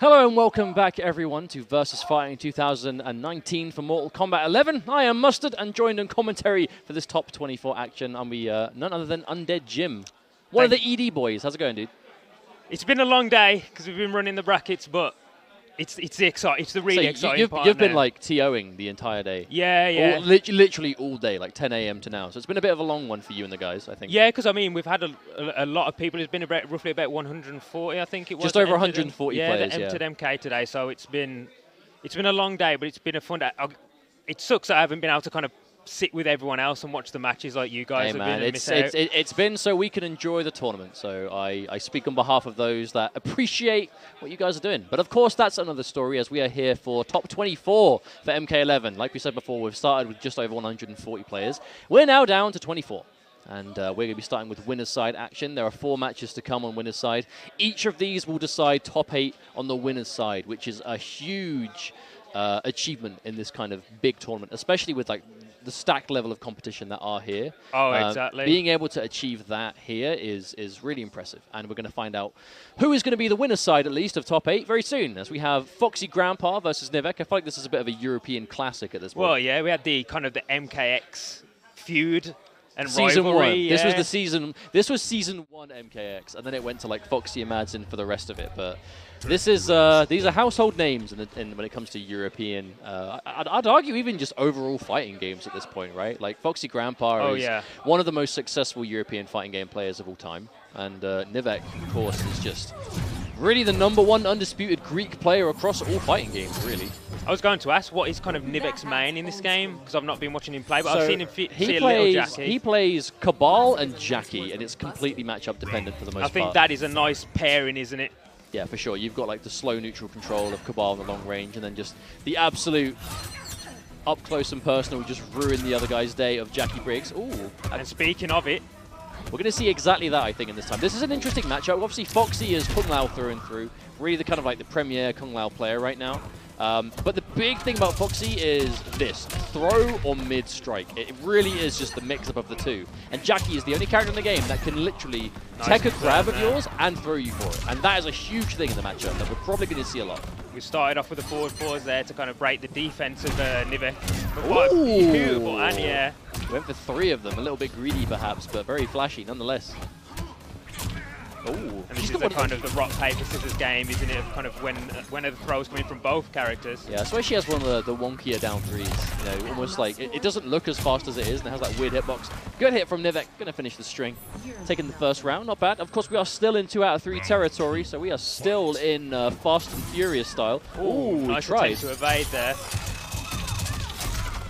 Hello and welcome back everyone to VSFighting 2019 for Mortal Kombat 11. I am Mustard and joined in commentary for this top 24 action. I'm none other than Undead Jim. One of the ED boys. How's it going, dude? It's been a long day because we've been running the brackets, but it's the really exciting part. You've been like TOing the entire day. Yeah. Literally all day, like 10 a.m. to now. So it's been a bit of a long one for you and the guys, I think. Yeah, because I mean we've had a lot of people. It's been roughly about 140, I think it was. Just over 140 players. Yeah, that entered MK today. So it's been a long day, but it's been a fun day. It sucks that I haven't been able to kind of sit with everyone else and watch the matches like you guys have been. It's been so we can enjoy the tournament. So I speak on behalf of those that appreciate what you guys are doing. But of course, that's another story as we are here for top 24 for MK11. Like we said before, we've started with just over 140 players. We're now down to 24. And we're going to be starting with winner's side action. There are 4 matches to come on winner's side. Each of these will decide top 8 on the winner's side, which is a huge achievement in this kind of big tournament, especially with like the stacked level of competition that are here. Oh, exactly. Being able to achieve that here is really impressive. And we're going to find out who is going to be the winner's side, at least, of top 8 very soon, as we have Foxy Grandpa versus Nivek. I feel like this is a bit of a European classic at this point. Well, yeah, we had the kind of the MKX feud and season rivalry. 1. Yeah. This was season 1 MKX, and then it went to like Foxy and Madsen for the rest of it. But this is these are household names when it comes to European. I'd argue even just overall fighting games at this point, right? Like Foxy Grandpa is one of the most successful European fighting game players of all time, and Nivek, of course, is just really the #1 undisputed Greek player across all fighting games, really. I was going to ask, what is kind of Nivek's main in this game? Because I've not been watching him play, but So I've seen him see a little Jackie. He plays Cabal and Jackie, and it's completely matchup dependent for the most part. I think that is a nice pairing, isn't it? Yeah, for sure. You've got like the slow neutral control of Cabal in the long range, and then just the absolute up close and personal, just ruin the other guy's day of Jackie Briggs. Ooh. And speaking of it, we're going to see exactly that, I think, in this time. This is an interesting matchup. Obviously, Foxy is Kung Lao through and through. Really the kind of like the premier Kung Lao player right now. But the big thing about Foxy is this, throw or mid-strike. It really is just the mix-up of the two. And Jackie is the only character in the game that can literally take a grab of yours and throw you for it. And that is a huge thing in the matchup that we're probably going to see a lot. We started off with the forward fours there to kind of break the defense of Nivek. What a beautiful, and yeah. Went for 3 of them, a little bit greedy perhaps, but very flashy nonetheless. Ooh. And this is the kind of the rock, paper, scissors game, isn't it? Kind of when are the throws coming from both characters. Yeah, I swear she has one of the wonkier down threes. You know, almost like it doesn't look as fast as it is, and it has that weird hitbox. Good hit from Nivek. Gonna finish the string. Taking the first round, not bad. Of course, we are still in 2 out of 3 territory, so we are still in Fast and Furious style. Ooh, nice attempt to evade there.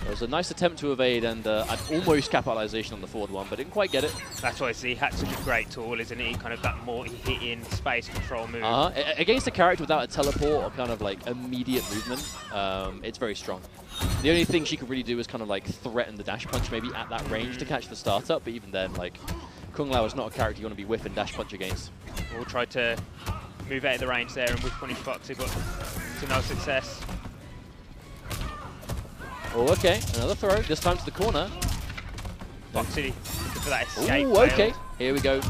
It was a nice attempt to evade and an almost capitalization on the forward one, but didn't quite get it. That's why I see Hat's such a great tool, isn't he? Kind of that multi-hitting space control move. Against a character without a teleport or kind of like immediate movement, it's very strong. The only thing she could really do is kind of like threaten the dash punch maybe at that range to catch the startup, but even then, like, Kung Lao is not a character you want to be whiffing dash punch against. We'll try to move out of the range there and whiff punish Foxy, but to no success. Oh, okay. Another throw. This time to the corner. Foxy looking for that escape. Oh, okay. Here we go.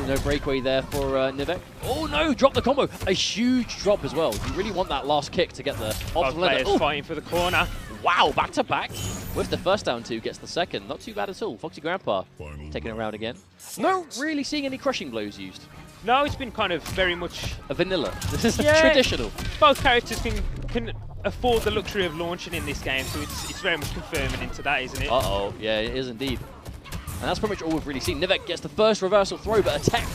No breakaway there for Nivek. Oh, no. Drop the combo. A huge drop as well. You really want that last kick to get the Both players fighting for the corner. Wow, back to back. With the first down 2, gets the second. Not too bad at all. Foxy Grandpa taking it around again. No really seeing any crushing blows used. No, it's been kind of very much a vanilla. This is traditional. Both characters can afford the luxury of launching in this game, so it's very much confirming into that, isn't it? Uh-oh, yeah, it is indeed. And that's pretty much all we've really seen. Nivek gets the first reversal throw, but attack.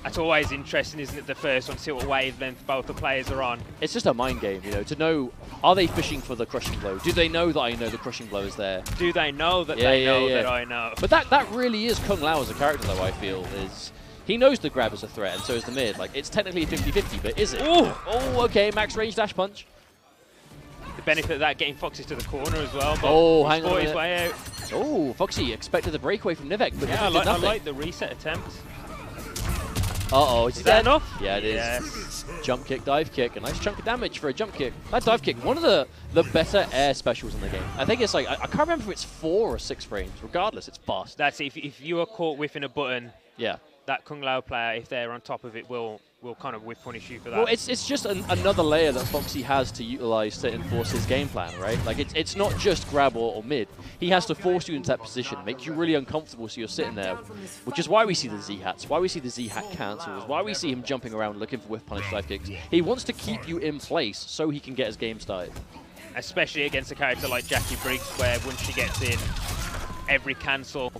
That's always interesting, isn't it, the first one, see what wavelength both the players are on. It's just a mind game, you know, to know, are they fishing for the crushing blow? Do they know that I know the crushing blow is there? Do they know that they know that I know? But that really is Kung Lao as a character, though, I feel, is... He knows the grab is a threat, and so is the mid. Like, it's technically 50-50, but is it? Ooh. Oh, okay, max range dash punch. The benefit of that, getting Foxy to the corner as well. But hang on his way out. Oh, Foxy expected the breakaway from Nivek, but yeah, I like the reset attempt. Uh-oh, is that enough? Yeah, it is. Yes. Jump kick, dive kick, a nice chunk of damage for a jump kick. That dive kick, one of the better air specials in the game. I think it's like, I can't remember if it's 4 or 6 frames. Regardless, it's fast. That's if you are caught whiffing a button, yeah, that Kung Lao player, if they're on top of it, will will kind of whip punish you for that. Well, it's just another layer that Foxy has to utilize to enforce his game plan, right? Like, it's not just grab or mid. He has to force you into that position, make you really uncomfortable so you're sitting there, which is why we see the Z-hats, why we see the Z-hat cancels, why we see him jumping around looking for whiff punish dive kicks. He wants to keep you in place so he can get his game started. Especially against a character like Jackie Briggs, where once she gets in, every cancel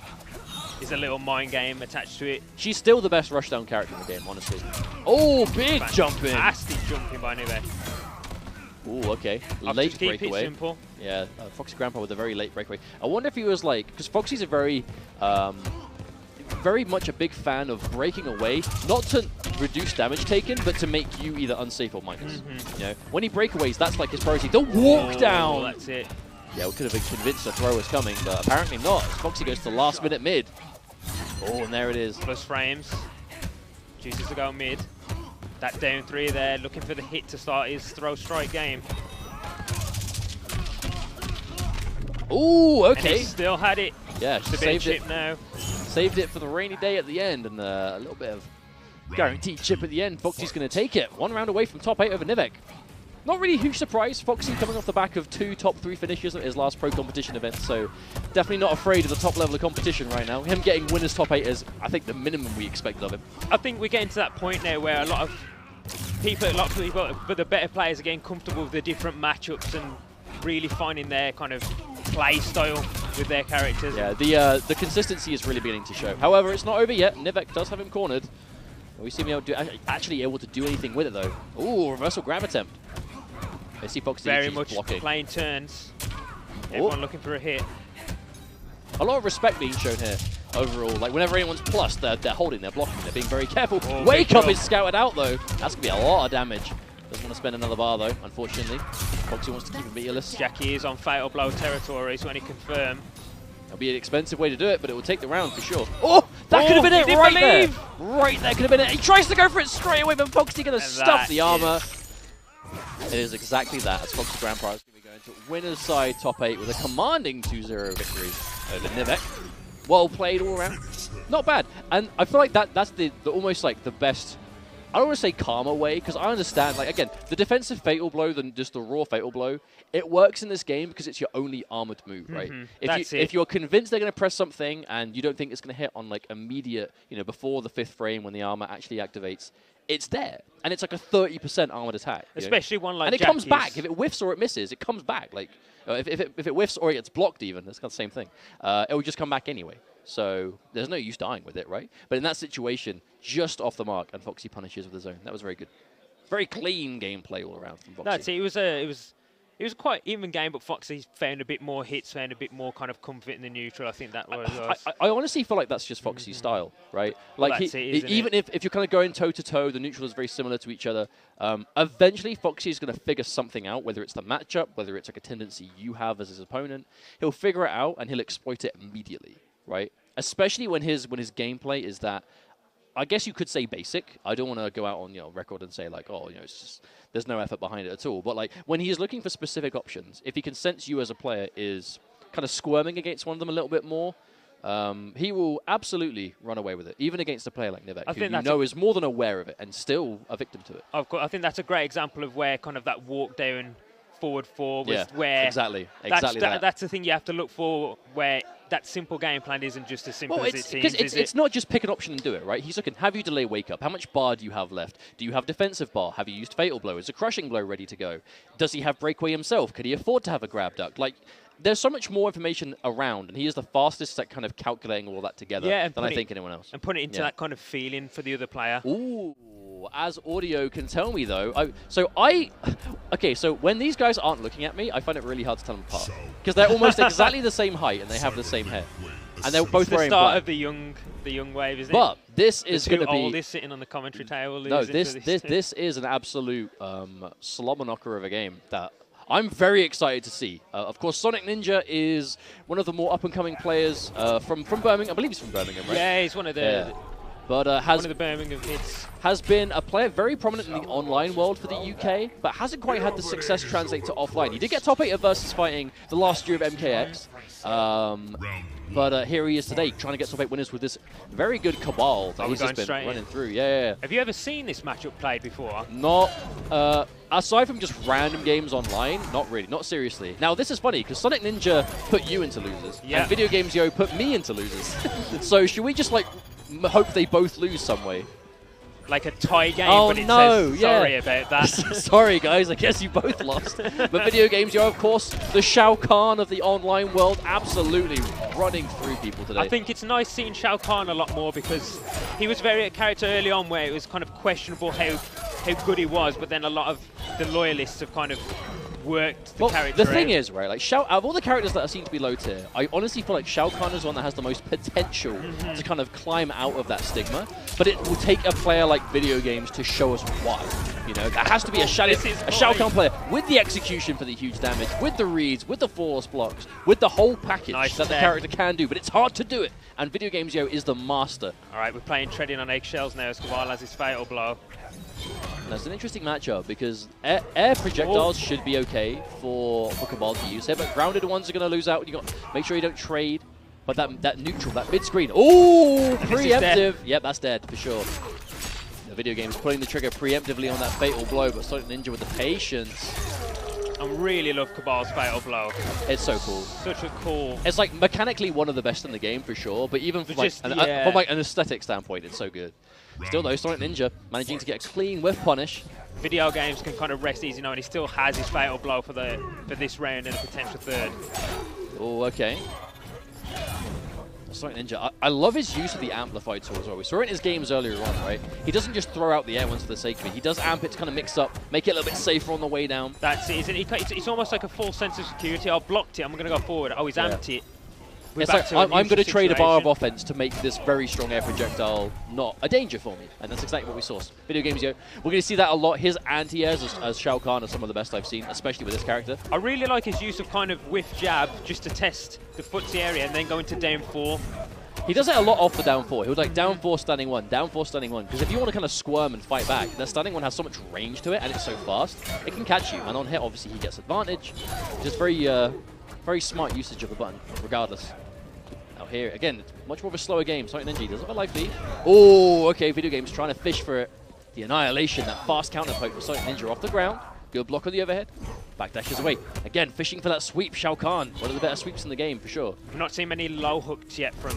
is a little mind game attached to it. She's still the best rushdown character in the game, honestly. Oh, big jumping! Fantastic jumping by Nivek. Ooh, okay. Late breakaway. It simple. Yeah, Foxy Grandpa with a very late breakaway. I wonder if he was like, because Foxy's a very much a big fan of breaking away, not to reduce damage taken, but to make you either unsafe or minus. You know, when he breakaways, that's like his priority. The walk down. That's it. Yeah, we could have been convinced a throw was coming, but apparently not. Foxy goes to last minute mid. Oh, and there it is. Plus frames. Chooses to go mid. That down 3 there, looking for the hit to start his throw strike game. Ooh, okay. And he still had it. Yeah, just a saved bit of chip it. now. Saved it for the rainy day at the end, and a little bit of guaranteed chip at the end. Foxy's going to take it. 1 round away from top 8 over Nivek. Not really a huge surprise. Foxy coming off the back of 2 top 3 finishes at his last pro competition event, so definitely not afraid of the top level of competition right now. Him getting winners top 8 is, I think, the minimum we expected of him. I think we're getting to that point now where a lot of people, but the better players are getting comfortable with the different matchups and really finding their kind of play style with their characters. Yeah, the consistency is really beginning to show. However, it's not over yet. Nivek does have him cornered. We see him actually able to do anything with it, though. Ooh, reversal grab attempt. I see Foxy very much blocking. playing turns. Everyone looking for a hit. A lot of respect being shown here overall. Like, whenever anyone's plus, they're holding, they're blocking, they're being very careful. Wake Up is scouted out, though. That's going to be a lot of damage. Doesn't want to spend another bar, though, unfortunately. Foxy wants to keep him meterless. Jackie is on fatal blow territory, so when he confirm. It'll be an expensive way to do it, but it will take the round for sure. Oh, that could have been it right there. Right there could have been it. He tries to go for it straight away, but Foxy going to stuff the armor. It is exactly that, as Foxy Grandpa is going to be going to winner's side top 8 with a commanding 2-0 victory over Nivek. Well played all around. Not bad. And I feel like that's the almost like the best, I don't want to say karma way, because I understand, like, again, the defensive fatal blow, just the raw fatal blow, it works in this game because it's your only armored move, right? If you're convinced they're going to press something and you don't think it's going to hit on, like, immediate, you know, before the 5th frame when the armor actually activates, it's there. And it's like a 30% armored attack. Especially one like And it comes back. If it whiffs or it misses, it comes back. Like, if it whiffs or it gets blocked even, that's kind of the same thing. It will just come back anyway. So there's no use dying with it, right? But in that situation, just off the mark, and Foxy punishes with the zone. That was very good. Very clean gameplay all around from Foxy. That's it. It was quite even game, but Foxy found a bit more hits, found a bit more kind of comfort in the neutral. I think that was. I honestly feel like that's just Foxy's style, right? Like, even if you're kind of going toe-to-toe, the neutral is very similar to each other. Eventually, Foxy is going to figure something out, whether it's the matchup, whether it's like a tendency you have as his opponent. He'll figure it out, and he'll exploit it immediately, right? Especially when his gameplay is that, I guess you could say basic. I don't want to go out on record and say like, oh, it's just there's no effort behind it at all. But like when he is looking for specific options, if he can sense you as a player is kind of squirming against one of them a little bit more, he will absolutely run away with it, even against a player like Nivek, who you know is more than aware of it and still a victim to it. I think that's a great example of where kind of that walk down forward 4 was where exactly that's the thing you have to look for, where that simple game plan isn't just as simple as it seems. Because it's not just pick an option and do it, right? He's looking, have you delay wake up? How much bar do you have left? Do you have defensive bar? Have you used fatal blow? Is a crushing blow ready to go? Does he have breakaway himself? Could he afford to have a grab duck? Like, there's so much more information around, and he is the fastest at kind of calculating all that together than I think anyone else. And put it into that kind of feeling for the other player. Ooh. As audio can tell me, though, so when these guys aren't looking at me, I find it really hard to tell them apart because they're almost exactly the same height and they have the same hair, and they're both wearing black. The start of the young wave, isn't it? But this is going to be oldest sitting on the commentary table. No, this is an absolute slobber knocker of a game that I'm very excited to see. Of course, Sonic Ninja is one of the more up and coming players from Birmingham. I believe he's from Birmingham, right? Yeah, he's one of the. but one of the Birmingham kids. Has been a player very prominent in the online world for the UK, but hasn't quite had the success translate to offline. He did get top 8 at VSFighting the last year of MKX, but here he is today, trying to get top 8 winners with this very good Cabal that he's just been running through. Yeah. Have you ever seen this matchup played before? Not, aside from just random games online, not really, not seriously. Now, this is funny, because Sonic Ninja put you into losers, and Video Games Yo put me into losers. So should we just, like, hope they both lose some way? Like a tie game, but it says sorry about that. Sorry, guys, I guess you both lost. But Video Games Yo, of course, the Shao Kahn of the online world, absolutely running through people today. I think it's nice seeing Shao Kahn a lot more because he was a character early on where it was kind of questionable how good he was, but then a lot of the loyalists have kind of worked the character The thing is, right, like out of all the characters that seem to be low tier, I honestly feel like Shao Kahn is one that has the most potential to kind of climb out of that stigma, but it will take a player like Video Games to show us why. You know, that has to be a Shao Kahn player with the execution for the huge damage, with the reads, with the force blocks, with the whole package that the character can do, but it's hard to do it, and Video Games Yo is the master. Alright, we're playing treading on eggshells now as Cabal has his fatal blow. That's an interesting matchup because air projectiles should be okay for Cabal to use here, but grounded ones are going to lose out. You got to make sure you don't trade. But that neutral, that mid screen, oh, preemptive. Yep, that's dead for sure. The Video Game's pulling the trigger preemptively on that fatal blow, but Sonic Ninja with the patience. I really love Cabal's fatal blow. It's so cool. Such a cool. It's like mechanically one of the best in the game for sure, but even from like an aesthetic standpoint, it's so good. Still though, Sonic Ninja managing to get a clean whiff punish. Video Games can kind of rest easy now, and he still has his fatal blow for this round and a potential third. Oh, okay. Sonic Ninja, I love his use of the amplified sword as well. We saw it in his games earlier on, right? He doesn't just throw out the air ones for the sake of it. He does amp it to kind of mix up, make it a little bit safer on the way down. That's it, isn't it? It's almost like a full sense of security. I blocked it, I'm going to go forward. Oh, he's amped it. It's like, I'm going to trade a bar of offense to make this very strong air projectile not a danger for me. And that's exactly what we saw. Video Games Yo, we're going to see that a lot. His anti-airs as Shao Kahn are some of the best I've seen, especially with this character. I really like his use of kind of whiff jab just to test the footsie area and then go into down 4. He does it a lot off the down 4. He was like down 4, standing 1, down 4, standing 1. Because if you want to kind of squirm and fight back, the standing 1 has so much range to it and it's so fast, it can catch you. And on hit, obviously, he gets advantage. Just very smart usage of the button, regardless. Now here, again, it's much more of a slower game. Sonic Ninja does have a life lead. Oh, okay, Video Games trying to fish for it. The annihilation, that fast counter poke for Sonic Ninja off the ground. Good block on the overhead. Backdashes away. Again, fishing for that sweep, Shao Kahn. One of the better sweeps in the game, for sure. I've not seen many low hooks yet from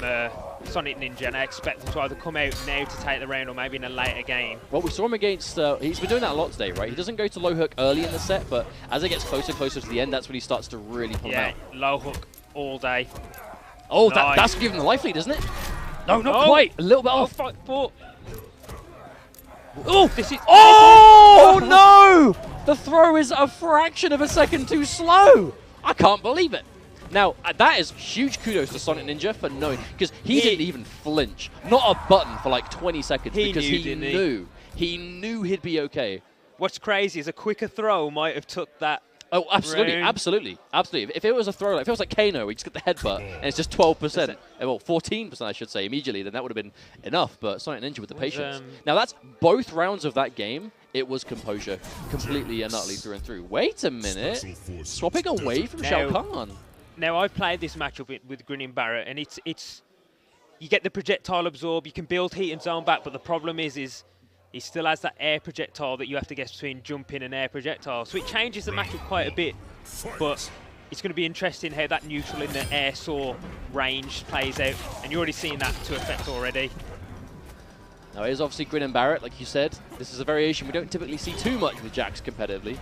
Sonic Ninja, and I expect them to either come out now to take the round or maybe in a later game. Well, we saw him against... he's been doing that a lot today, right? He doesn't go to low hook early in the set, but as it gets closer and closer to the end, that's when he starts to really pull him out. Yeah, low hook all day. Oh, nice. That's giving him the life lead, isn't it? No, not quite. A little bit off. Oh, this is... Oh, no! The throw is a fraction of a second too slow. I can't believe it. Now, that is huge kudos to Sonic Ninja for knowing, because he didn't even flinch. Not a button for like 20 seconds because he knew. He knew he'd be okay. What's crazy is a quicker throw might have took that. Oh, absolutely, absolutely, absolutely. If it was a throw, like if it was like Kano, where you just get the headbutt, and it's just 12%, well, 14%, I should say, immediately, then that would have been enough. But Sonic Ninja with the patience. Now, that's both rounds of that game. It was composure, completely and utterly through and through. Wait a minute. Swapping away from Shao Kahn. Now, I've played this matchup with Grinning Barrett, and it's you get the projectile absorb, you can build heat and zone back, but the problem is he still has that air projectile that you have to guess between jumping and air projectile. So it changes the matchup quite a bit, but it's going to be interesting how that neutral in the air saw range plays out, and you're already seeing that to effect already. Now, it is obviously Grin and Barrett, like you said. This is a variation we don't typically see too much with Jax competitively.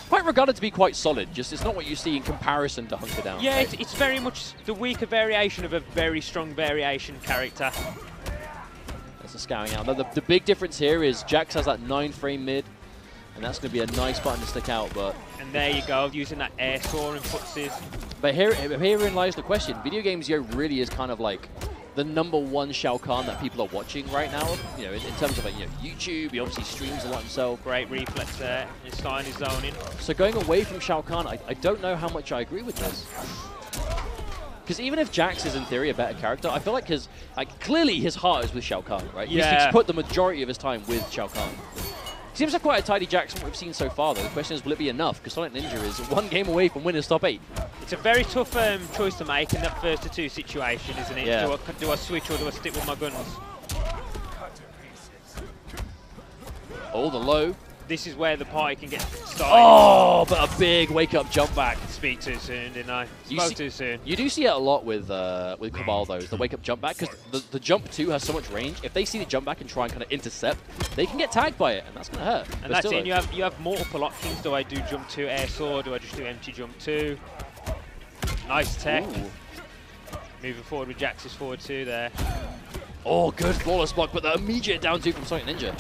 Quite regarded to be quite solid, just it's not what you see in comparison to Hunker Down. Yeah, it's very much the weaker variation of a very strong variation character. That's a scouting out. Now, the big difference here is Jax has that 9-frame mid, and that's going to be a nice button to stick out. But and there you go, using that air saw and footsies. But herein lies the question. Video Games Yo really is kind of like the #1 Shao Kahn that people are watching right now. You know, in terms of like, YouTube, he obviously streams a lot himself. Great reflex there. He's starting his zone in. So going away from Shao Kahn, I don't know how much I agree with this. Because even if Jax is in theory a better character, I feel like clearly his heart is with Shao Kahn, right? Yeah. He's put the majority of his time with Shao Kahn. Seems like quite a tidy Jax from what we've seen so far, though. The question is, will it be enough? Because Sonic Ninja is one game away from winning top 8. It's a very tough choice to make in that first to 2 situation, isn't it? Yeah. Do I switch or do I stick with my guns? Oh, the low. This is where the party can get started. Oh, but a big wake-up jump back. Speak too soon, didn't I? Spoke too soon. You do see it a lot with Cabal, though, the wake-up jump back, because the jump 2 has so much range. If they see the jump back and try and kind of intercept, they can get tagged by it, and that's going to hurt. And that's it. You have multiple options. Do I do jump 2 air sword? Do I just do empty jump 2? Nice tech. Ooh. Moving forward with Jax's forward 2 there. Oh, good flawless block, but the immediate down 2 from Sonic Ninja.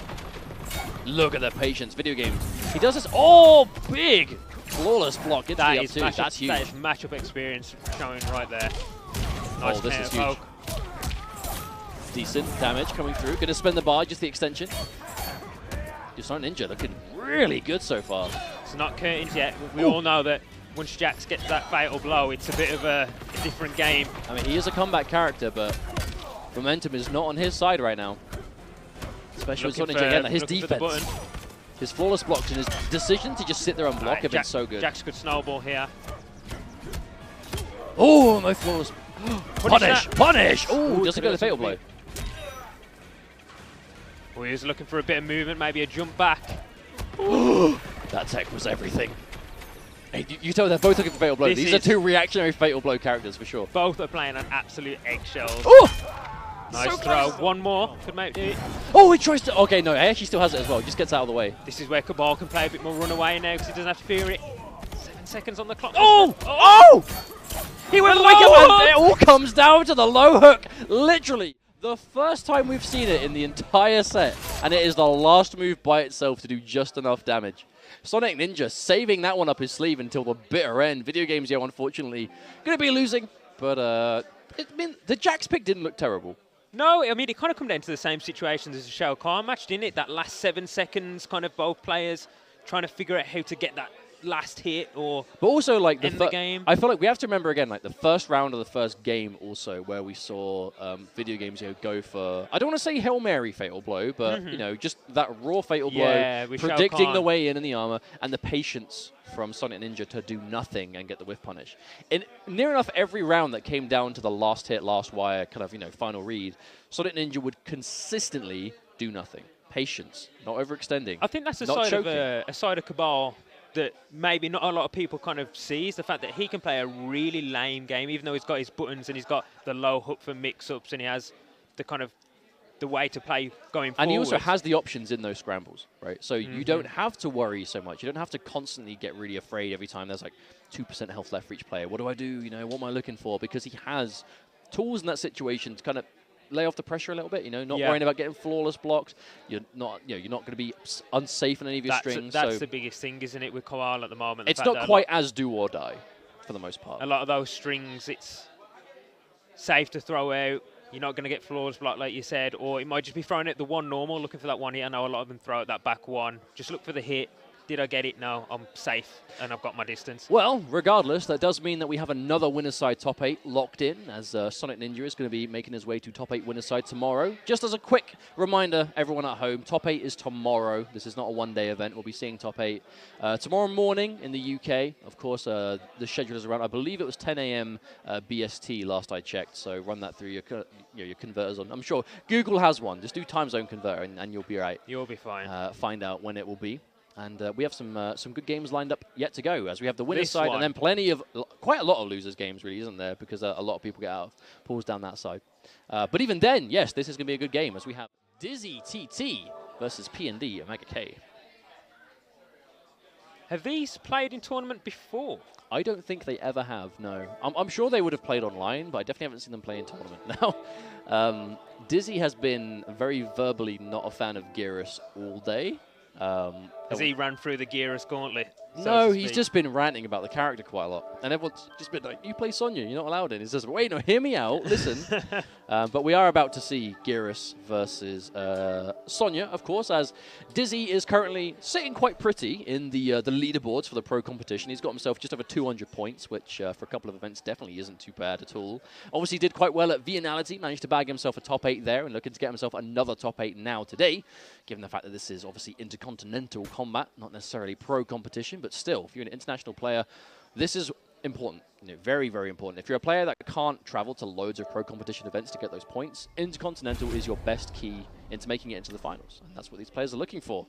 Look at the patience, video games. He does this. Oh, big flawless block. Into the up 2. That's huge. That is matchup experience showing right there. Nice this is huge. Decent damage coming through. Going to spend the bar, just the extension. Sonic Ninja looking really good so far. It's not curtains yet. We all know that once Jax gets that fatal blow, it's a bit of a different game. I mean, he is a comeback character, but momentum is not on his side right now. Especially with Sonic Ninja again, his defense, his flawless blocks, and his decision to just sit there and block have been so good. Jax could snowball here. Oh, no flawless. Punish! Oh, doesn't go to the fatal blow. Well, he was looking for a bit of movement, maybe a jump back. That tech was everything. Hey, you tell they're both looking for fatal blow. These are 2 reactionary fatal blow characters for sure. Both are playing on absolute eggshells. Oh! Nice so throw. close. One more. Could make it. Oh, he tries to. Okay, no, he actually still has it as well. Just gets out of the way. This is where Cabal can play a bit more runaway now because he doesn't have to fear it. 7 seconds on the clock. Oh! He went wake up, and it all comes down to the low hook. Literally, the first time we've seen it in the entire set, and it is the last move by itself to do just enough damage. Sonic Ninja saving that one up his sleeve until the bitter end. Video games, yeah, unfortunately, going to be losing, but the Jax pick didn't look terrible. No, I mean, it kind of come down to the same situations as the Shao Kahn match, didn't it? That last 7 seconds, kind of both players trying to figure out how to get that last hit or but also like end the game. I feel like we have to remember again, like the first round of the first game also, where we saw video games go for, I don't want to say Hail Mary fatal blow, but you know, just that raw fatal blow, predicting the way in the armor, and the patience from Sonic Ninja to do nothing and get the whiff punish. In near enough every round that came down to the last hit, last wire, kind of, you know, final read, Sonic Ninja would consistently do nothing. Patience, not overextending. I think that's a side of Cabal that maybe not a lot of people kind of see, is the fact that he can play a really lame game, even though he's got his buttons and he's got the low hook for mix-ups and he has the kind of the way to play going forward. And he also has the options in those scrambles, right? So you don't have to worry so much. You don't have to constantly get really afraid every time there's like 2% health left for each player. What do I do? You know, what am I looking for? Because he has tools in that situation to kind of lay off the pressure a little bit, you know, not worrying about getting flawless blocks. You're not going to be unsafe in any of your strings. That's the biggest thing, isn't it, with Cabal at the moment? It's not quite as do or die for the most part. A lot of those strings, it's safe to throw out. You're not going to get flawless block, like you said, or it might just be throwing at the one normal, looking for that one hit. I know a lot of them throw at that back one. Just look for the hit. Did I get it? No, I'm safe, and I've got my distance. Well, regardless, that does mean that we have another winner's side top 8 locked in, as Sonic Ninja is going to be making his way to top 8 winner's side tomorrow. Just as a quick reminder, everyone at home, top 8 is tomorrow. This is not a one-day event. We'll be seeing top 8 tomorrow morning in the UK. Of course, the schedule is around, I believe it was 10 a.m. BST last I checked, so run that through your converters on. I'm sure Google has one. Just do time zone converter, and you'll be right. You'll be fine. Find out when it will be. And we have some good games lined up yet to go, as we have the winner's side and then quite a lot of losers games, really, isn't there? Because a lot of people get out of pulls down that side. But even then, yes, this is going to be a good game, as we have Dizzy TT versus P&D Omega K. Have these played in tournament before? I don't think they ever have, no. I'm sure they would have played online, but I definitely haven't seen them play in tournament now. Dizzy has been very verbally not a fan of Geras all day. Has he ran through the Geras gauntlet? No, he's just been ranting about the character quite a lot. And everyone's just been like, you play Sonya, you're not allowed in. He says, wait, no, hear me out, listen. But we are about to see Geras versus Sonya, of course, as Dizzy is currently sitting quite pretty in the leaderboards for the pro competition. He's got himself just over 200 points, which for a couple of events definitely isn't too bad at all. Obviously did quite well at Vianality, managed to bag himself a top 8 there and looking to get himself another top 8 now today, given the fact that this is obviously intercontinental combat, not necessarily pro competition, but still, if you're an international player, this is important. You know, very, very important. If you're a player that can't travel to loads of pro competition events to get those points, intercontinental is your best key into making it into the finals. And that's what these players are looking for.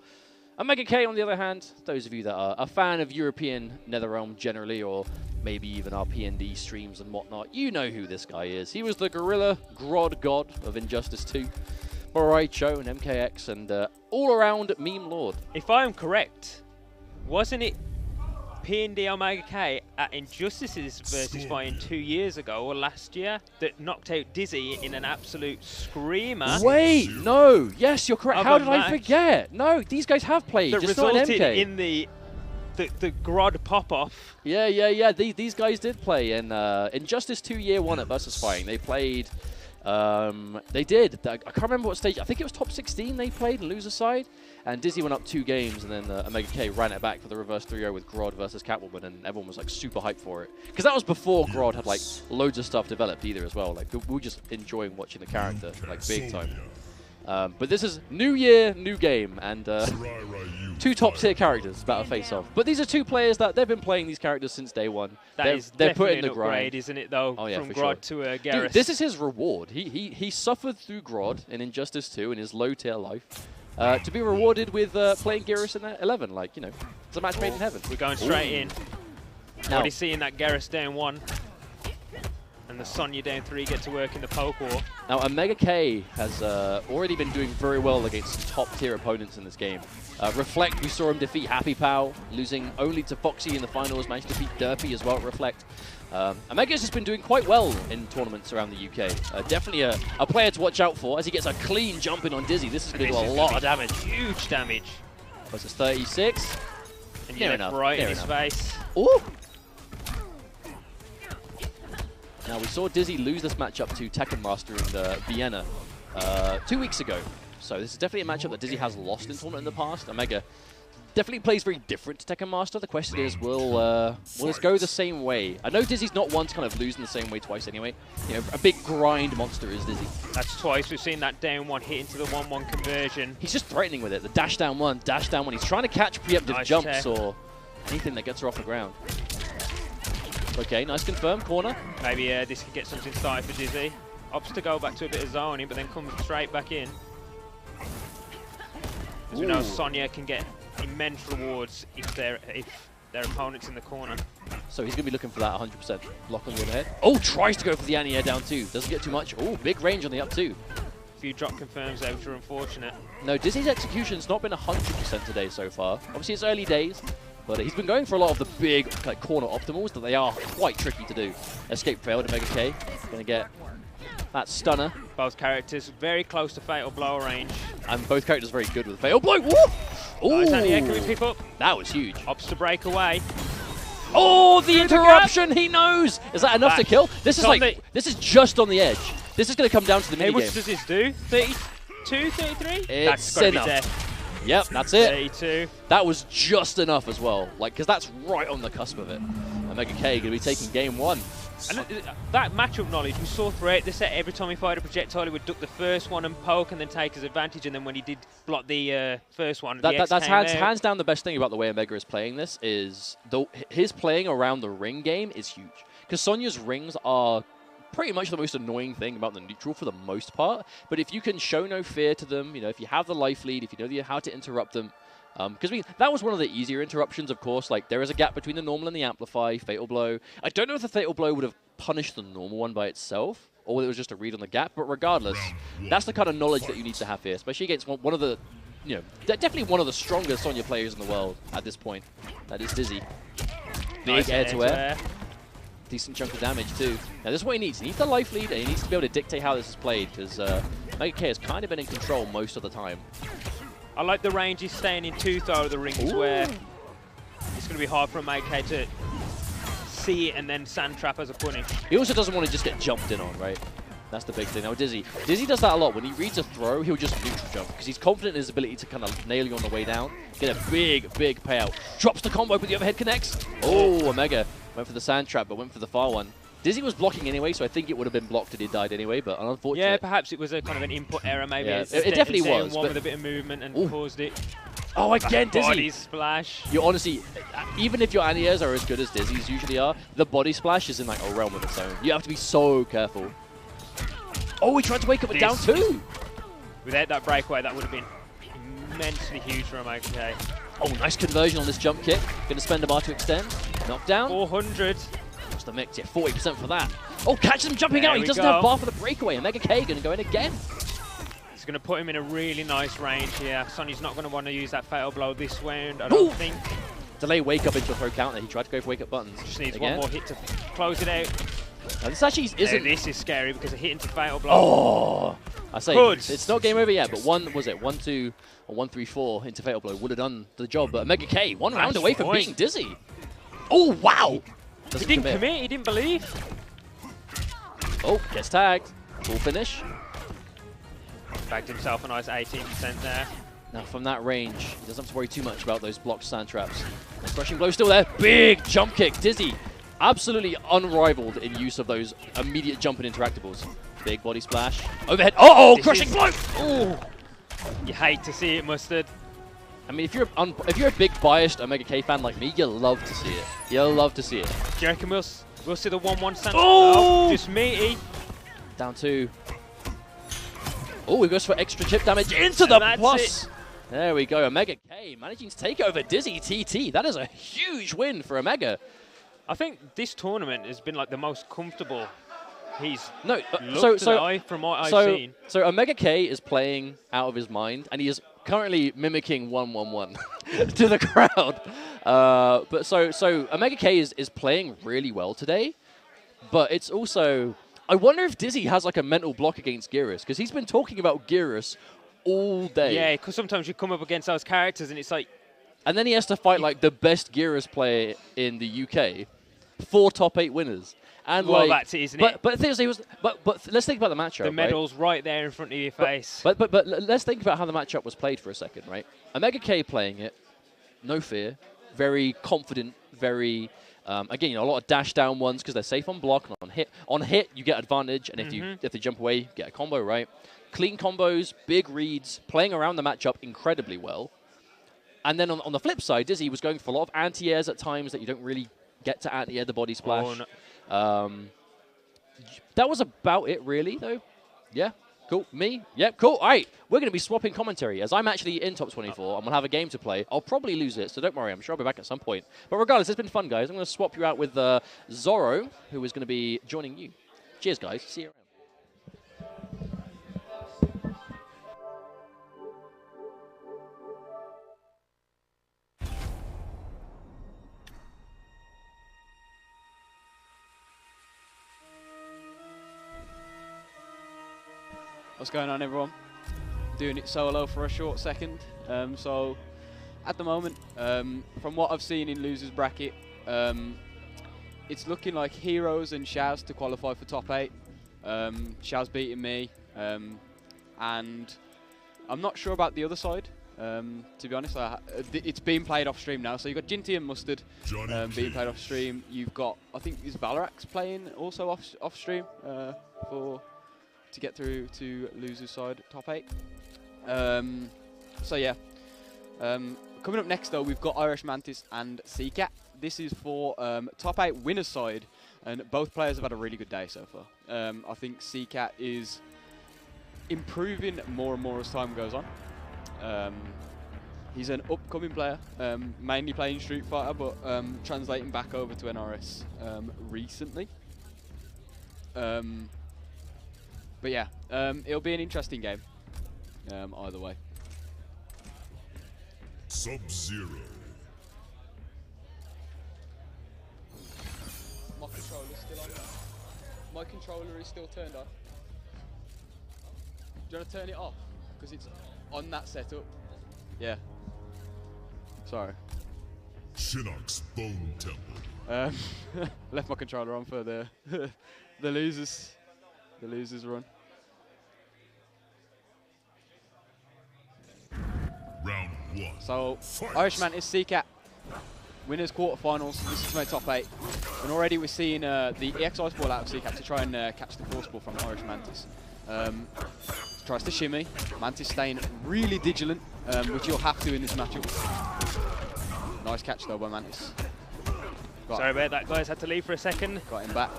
Omega K, on the other hand, those of you that are a fan of European NetherRealm generally, or maybe even our P&D streams and whatnot, you know who this guy is. He was the Gorilla Grodd God of Injustice 2, Boraicho and MKX, and all-around meme lord. If I am correct, wasn't it P&D Omega K at Injustices VSFighting 2 years ago or last year that knocked out Dizzy in an absolute screamer? Wait, no. Yes, you're correct. How did match I forget? No, these guys have played. That just not in resulted MK. in the Grodd pop-off. Yeah. These guys did play in Injustice 2 Year 1 at VSFighting. They played. They did. I can't remember what stage. I think it was top 16 they played, loser side. And Dizzy went up 2 games, and then Omega K ran it back for the reverse 3-0 with Grodd versus Catwoman, and everyone was like super hyped for it. Because that was before Grodd had like loads of stuff developed either as well. Like we were just enjoying watching the character like big time. But this is new year, new game, and 2 top-tier characters about to face off. But these are 2 players that they've been playing these characters since day one. They're putting the the grind, upgrade, isn't it? Though, oh, yeah, from for Grodd sure. to Geras. Dude, this is his reward. He suffered through Grodd in Injustice 2 in his low-tier life to be rewarded with playing Geras in 11. Like, you know, it's a match made in heaven. We're going straight in. Now, Already seeing that Geras down 1. And the Sonya down 3 get to work in the poke war. Now, Omega K has already been doing very well against some top-tier opponents in this game. Reflect, we saw him defeat Happy Pal, losing only to Foxy in the finals, managed to defeat Derpy as well at Reflect. Omega's just been doing quite well in tournaments around the UK. Definitely a player to watch out for as he gets a clean jump in on Dizzy. This is going to do a lot of damage. Huge damage. Versus 36. And you're right in his face. Ooh! Now, we saw Dizzy lose this matchup to Tekken Master in Vienna 2 weeks ago. So this is definitely a matchup that Dizzy has lost in tournament in the past. Omega definitely plays very different to Tekken Master. The question is, will this go the same way? I know Dizzy's not one to kind of lose in the same way twice anyway. You know, a big grind monster is Dizzy. That's twice. We've seen that down 1 hit into the 1-1 conversion. He's just threatening with it. The dash down 1, dash down 1. He's trying to catch preemptive jumps or anything that gets her off the ground. Okay, nice confirm, corner. Maybe this could get something started for Dizzy. Opts to go back to a bit of zoning, but then comes straight back in. As we know, Sonya can get immense rewards if their opponent's in the corner. So he's going to be looking for that 100% block on the overhead. Oh, tries to go for the anti-air down 2. Doesn't get too much. Oh, big range on the up 2. A few drop confirms out, which are unfortunate. No, Dizzy's execution's not been 100% today so far. Obviously, it's early days. But he's been going for a lot of the big like, corner optimals that they are quite tricky to do. Escape failed, Omega K. Going to get that stunner. Both characters very close to Fatal Blow range. And both characters very good with Fatal Blow. Woo! Ooh! Nice anti-air, can we pick up? That was huge. Opts to break away. Oh, the interruption! He knows! Is that enough to kill? This is like, this is just on the edge. This is going to come down to the minigame. What does this do? 32, 33? It's enough. Yep, that's it. 32. That was just enough as well, like, because that's right on the cusp of it. Omega K going to be taking game 1. And that matchup knowledge we saw throughout the set. Every time he fired a projectile, he would duck the first one and poke and then take his advantage. And then when he did block the first one, that's hands down the best thing about the way Omega is playing this is his playing around the ring game is huge. Because Sonya's rings are pretty much the most annoying thing about the neutral for the most part. But if you can show no fear to them, you know, if you have the life lead, if you know how to interrupt them, because that was one of the easier interruptions, of course. Like, there is a gap between the normal and the amplify, Fatal Blow. I don't know if the Fatal Blow would have punished the normal one by itself, or whether it was just a read on the gap. But regardless, that's the kind of knowledge that you need to have here, especially against one of the, you know, definitely one of the strongest Sonya players in the world at this point. That is Dizzy. Big Nice air-to-air. Decent chunk of damage too. Now this is what he needs. He needs the life lead, and he needs to be able to dictate how this is played, because Omega K has kind of been in control most of the time. I like the range he's staying in two throw of the rings where it's going to be hard for a Meg-K to see it and then sand trap as a punish. He also doesn't want to just get jumped in on, right? That's the big thing. Now, Dizzy does that a lot. When he reads a throw, he'll just neutral jump because he's confident in his ability to kind of nail you on the way down, get a big payout. Drops the combo, but the overhead connects. Oh, Omega went for the sand trap, but went for the far one. Dizzy was blocking anyway, so I think it would have been blocked if he died anyway, but unfortunately. Yeah, perhaps it was a kind of an input error, maybe. Yeah, it definitely was. One with a bit of movement and caused it. Oh, again, Dizzy. Body splash. You honestly, even if your anti-airs are as good as Dizzy's usually are, the body splash is in like a realm of its own. You have to be so careful. Oh, he tried to wake up with down two. Without that breakaway, that would have been immensely huge for a Meg-K. Oh, nice conversion on this jump kick. Going to spend a bar to extend. Knockdown. 400. What's the mix? Yeah, 40% for that. Oh, catches him jumping There out. He doesn't have bar for the breakaway. And Meg-K going to go in again. It's going to put him in a really nice range here. Sonny's not going to want to use that fatal blow this round, I don't think. Delay wake up into a throw counter. He tried to go for wake up buttons. Just needs one more hit to close it out. Now, this actually isn't. This is scary because a hit into fatal blow. Oh, I say it's not game over yet, but 1-2 or 1-3-4 into fatal blow would have done the job. But Meg-K, one round away from being Dizzy. Oh wow! He didn't commit. He didn't believe. Oh, gets tagged. Full finish. Bagged himself a nice 18% there. Now from that range, he doesn't have to worry too much about those blocked sand traps. The crushing blow still there. Big jump kick, Dizzy. Absolutely unrivaled in use of those immediate jump and interactables. Big body splash. Overhead. Oh, crushing blow! Oh, you hate to see it, Mustard. I mean, if you're a big biased Omega-K fan like me, you'll love to see it. You'll love to see it. Do you reckon we'll see the 1-1 stand? Oh! No, just meaty. Down two. Oh, he goes for extra chip damage into the plus. It. There we go. Omega-K managing to take over Dizzy TT. That is a huge win for Omega. I think this tournament has been like the most comfortable he's from what I've seen. So Omega-K is playing out of his mind, and he is currently mimicking 1-1-1 to the crowd. But so Omega-K is playing really well today, but it's also, I wonder if Dizzy has like a mental block against Geras, because he's been talking about Geras all day. Yeah, because sometimes you come up against those characters and it's like... And then he has to fight like the best Geras player in the UK. 4 top 8 winners. And well, that's it, isn't it? But let's think about the matchup. The medal's right there in front of your face. But let's think about how the matchup was played for a second, right? Omega-K playing it, no fear, very confident, very again, a lot of dash down ones because they're safe on block and on hit you get advantage, and if they jump away, you get a combo, right? Clean combos, big reads, playing around the matchup incredibly well. And then on the flip side, Dizzy was going for a lot of anti-airs at times that you don't really get to anti-air the body splash. Oh, no. That was about it, really, though. Yeah, cool. Me? Yep, cool. All right, we're going to be swapping commentary. As I'm actually in top 24, I'm going to have a game to play. I'll probably lose it, so don't worry. I'm sure I'll be back at some point. But regardless, it's been fun, guys. I'm going to swap you out with Zorro, who is going to be joining you. Cheers, guys. See you around. What's going on, everyone? Doing it solo for a short second. So, at the moment, from what I've seen in losers bracket, it's looking like Heroes and Shaz to qualify for top 8. Shaz beating me, and I'm not sure about the other side. To be honest, it's being played off stream now. So you've got Jinty and Mustard being played off stream. You've got, I think, is Valarax playing also off stream to get through to losers side top 8. So yeah, coming up next though, we've got Irish Mantis and Seacat. This is for top 8 winners side, and both players have had a really good day so far. I think Seacat is improving more and more as time goes on. He's an upcoming player, mainly playing Street Fighter, but translating back over to NRS recently. But yeah, it'll be an interesting game, either way. Sub-Zero. My controller's still on. My controller is still turned on. Do you want to turn it off? Because it's on that setup. Yeah. Sorry. Shinnok's Bone Temple. Left my controller on for the the losers run. Round 1. So Fight. Irish Mantis, CCAT, winners quarterfinals. This is my top 8, and already we're seeing the EX Ice Ball out of CCAT to try and catch the Force Ball from Irish Mantis. Tries to shimmy. Mantis staying really vigilant, which you'll have to in this matchup. Nice catch though by Mantis. Sorry about that, guys. Had to leave for a second. Got him back.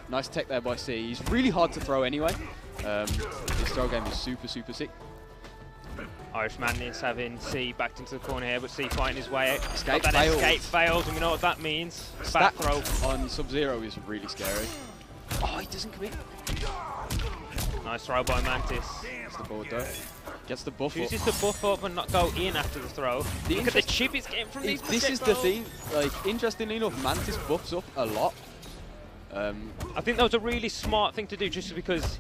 Nice tech there by C. He's really hard to throw anyway. His throw game is super sick. Irish Madness having C backed into the corner here, but C fighting his way out. Escape Got that failed. escape failed, and we know what that means. Stat Back throw. on Sub-Zero is really scary. Oh, he doesn't commit. Nice throw by Mantis. Gets the board though. Gets the buff Chooses up. to buff up and not go in after the throw. Look at the chip he's getting from these This is the projectiles. thing. Like, interestingly enough, Mantis buffs up a lot. I think that was a really smart thing to do, just because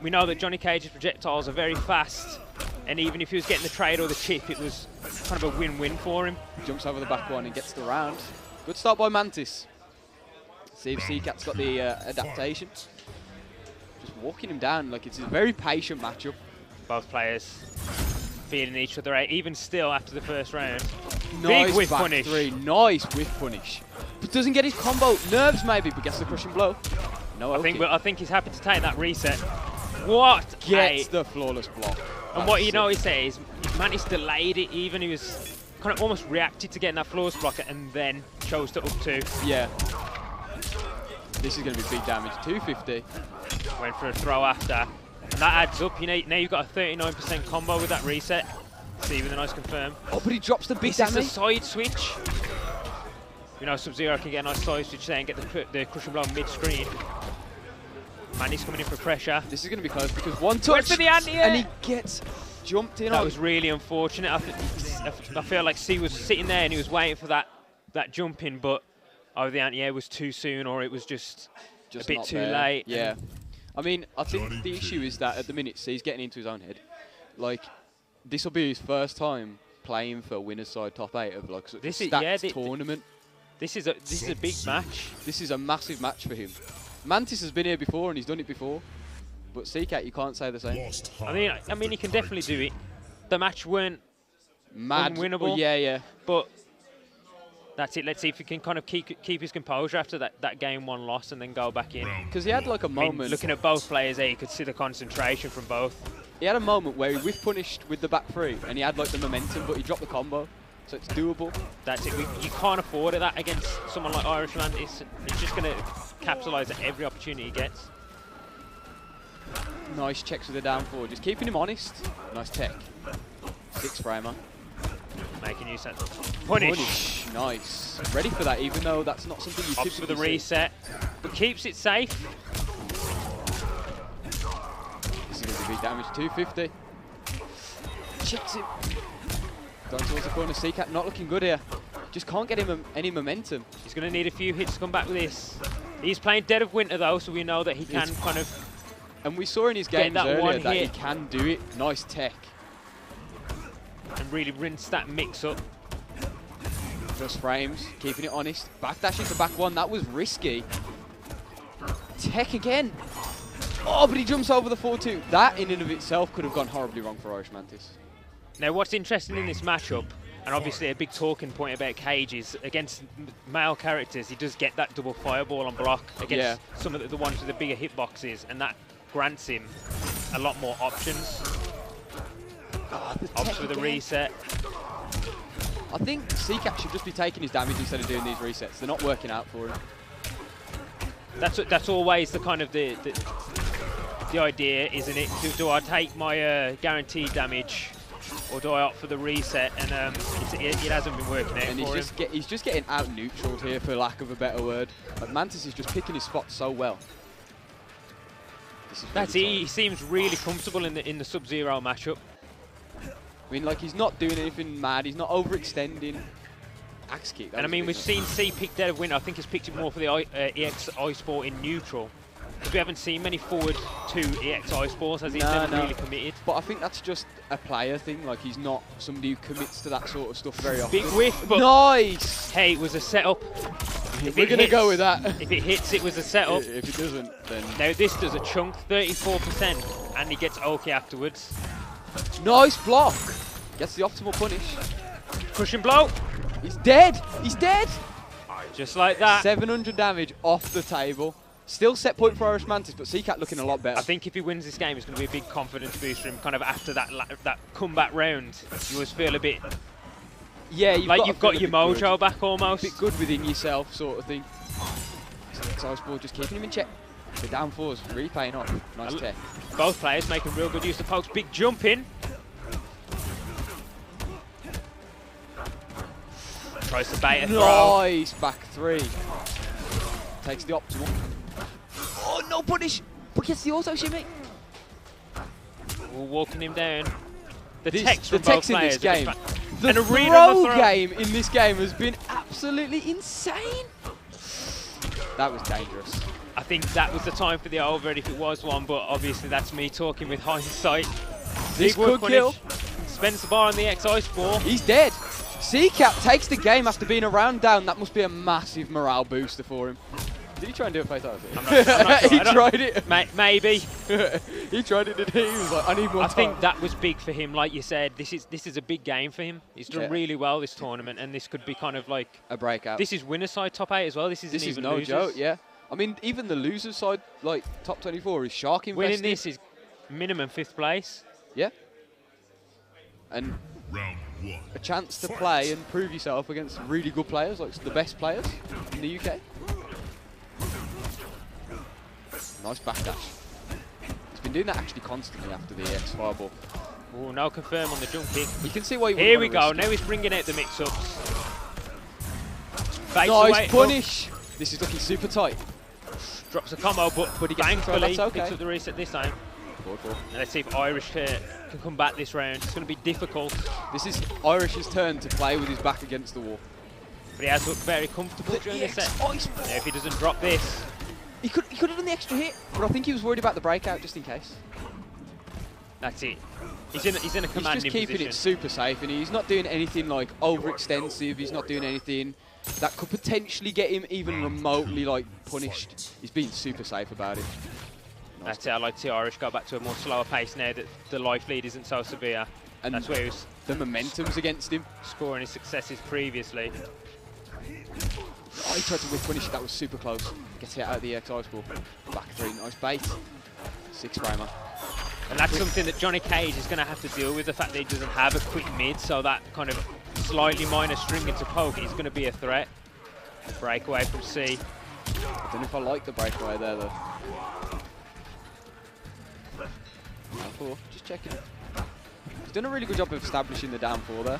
we know that Johnny Cage's projectiles are very fast, and even if he was getting the trade or the chip, it was kind of a win-win for him. Jumps over the back one and gets the round. Good start by Mantis. See if CCAT's got the adaptation. Just walking him down. Like, it's a very patient matchup. Both players feeling each other out, even still after the first round. Nice Big whiff back punish. three. Nice whiff punish. But doesn't get his combo. Nerves maybe, but gets the crushing blow. No, I think he's happy to take that reset. What? Gets the flawless block. And what you notice there is Mantis delayed it even. He was kind of almost reacted to getting that flawless blocker and then chose to up 2. Yeah. This is going to be big damage. 250. Went for a throw after. And that adds up. You know, now you've got a 39% combo with that reset. See with a nice confirm. Oh, but he drops the big This is damage. a side switch. You know, Sub-Zero can get a nice side switch there and get the crushing blow mid-screen. Manny's coming in for pressure. This is going to be close because one touch Went for the anti-air. and he gets jumped in That on. was really unfortunate. I feel like C was sitting there and he was waiting for that jump in, but either the anti-air was too soon or it was just a bit not too there. late. Yeah. I mean, I think the issue is that at the minute, C's getting into his own head. Like, this will be his first time playing for winner's side top 8 of like This a is- stacked yeah, tournament. This is a big match. This is a massive match for him. Mantis has been here before and he's done it before, but CCAT, you can't say the same. Lost I high. mean, he can definitely do it. The match weren't Mad. unwinnable. Oh, yeah. But that's it. Let's see if he can kind of keep his composure after that game 1 loss and then go back in. Because he had like a I mean, moment. looking at both players there, you could see the concentration from both. He had a moment where he whiff punished with the back 3 and he had like the momentum, but he dropped the combo, so it's doable. That's it. You can't afford that against someone like Irish Mantis. He's just going to capitalise at every opportunity he gets. Nice checks with the down forward, just keeping him honest. Nice tech. 6 framer. Making use of that punish. Nice. Ready for that, even though that's not something you Opts for the typically see. reset, but keeps it safe. This is going to be big damage. 250. Checks it. Going towards the corner. CCAT not looking good here. Just can't get him any momentum. He's going to need a few hits to come back with this. He's playing Dead of Winter though, so we know that he can kind of. And we saw in his Get games that earlier one that he hit. can do it. Nice tech. And really rinse that mix up. Just frames, keeping it honest. Backdash into back 1, that was risky. Tech again. Oh, but he jumps over the 4-2. That in and of itself could have gone horribly wrong for Irish Mantis. Now, what's interesting in this matchup, and obviously a big talking point about Cage, is against male characters, he does get that double fireball on block against some of the ones with the bigger hitboxes, and that grants him a lot more options. Opts for the reset. I think CCAT should just be taking his damage instead of doing these resets. They're not working out for him. That's always the kind of the idea, isn't it? Do I take my guaranteed damage, or do I opt for the reset? And it hasn't been working out And for him. he's just getting out neutraled here, for lack of a better word. But Mantis is just picking his spots so well. This is That's really it. tight. He seems really comfortable in the Sub-Zero matchup. I mean, like, he's not doing anything mad. He's not overextending. Axe kick. And I mean, we've seen C pick Dead of Winter. I think he's picked it more for the EX Ice Ball in neutral. Because we haven't seen many forward to EXI sports, as he's never really committed. But I think that's just a player thing. Like, he's not somebody who commits to that sort of stuff very often. Big whiff, but nice! Hey, it was a setup. We're going to go with that. If it hits, it was a setup. If it doesn't, then... Now this does a chunk, 34%, and he gets Oki afterwards. Nice block! Gets the optimal punish. Cushion blow. He's dead! He's dead! Just like that. 700 damage off the table. Still set point for Irish Mantis, but Seacat looking a lot better. I think if he wins this game, it's going to be a big confidence boost for him. Kind of after that comeback round, you always feel a bit... Yeah, you've got your mojo back almost. A bit good within yourself, sort of thing. Iceball just keeping him in check. The down fours really paying off. Nice tech. Both players making real good use of pokes. Big jump in. Tries to bait a throw. Nice back three. Takes the optimal. Oh, no punish! But gets the auto shimmy. Walking him down. The text in this game. The throw game in this game has been absolutely insane. That was dangerous. I think that was the time for the over if it was one, but obviously that's me talking with hindsight. This could kill. Spencer Bar on the XI spore. He's dead. Seacat takes the game after being a round down. That must be a massive morale booster for him. Did he try and do a fatality? I'm not sure. He tried it. Maybe. He tried it, didn't he? He was like, I need more time. I think that was big for him. Like you said, this is a big game for him. He's done really well this tournament, and this could be kind of like a breakout. This is winner side top 8 as well. This is no losers. joke, yeah. I mean, even the losers side, like top 24, is shark invested. Winning this is minimum 5th place. Yeah. And round 1. A chance to play and prove yourself against really good players, like the best players in the UK. Nice backdash. He's been doing that actually constantly after the X fireball. Oh, no confirm on the jump kick. You can see why he Here we go. Now he's bringing out the mix-ups. Nice punish. This is looking super tight. Drops a combo, but he thankfully okay. picks up the reset this time. And let's see if Irish can come back this round. It's going to be difficult. This is Irish's turn to play with his back against the wall. But he has looked very comfortable during this set. Now, if he doesn't drop this... He could have done the extra hit, but I think he was worried about the breakout just in case. That's it. He's in a commanding position. He's just keeping it super safe, and he's not doing anything like overextensive. He's not doing anything that could potentially get him even remotely like punished. He's being super safe about it. Nice. That's it. I like to see Irish go back to a more slower pace now that the life lead isn't so severe. And that's where he was. The momentum's against him. Scoring his successes previously. Oh, he tried to whip punish. That was super close. Gets it out of the XI ball. Back three. Nice bait. 6-framer. And that's something that Johnny Cage is going to have to deal with, the fact that he doesn't have a quick mid, so that kind of slightly minor string into poke is going to be a threat. Breakaway from C. I don't know if I like the breakaway there, though. Down 4, just checking it. He's done a really good job of establishing the down 4 there.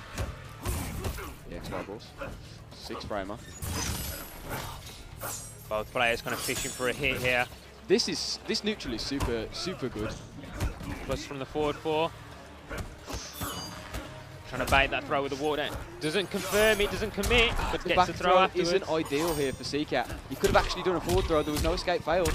The XY balls. 6-framer. Both players kind of fishing for a hit here. This neutral is super good. Plus from the forward 4. Trying to bait that throw with the water. Doesn't confirm it, doesn't commit, but The gets back the throw throw afterwards. isn't ideal here for Seacat. He could have actually done a forward throw. There was no escape failed.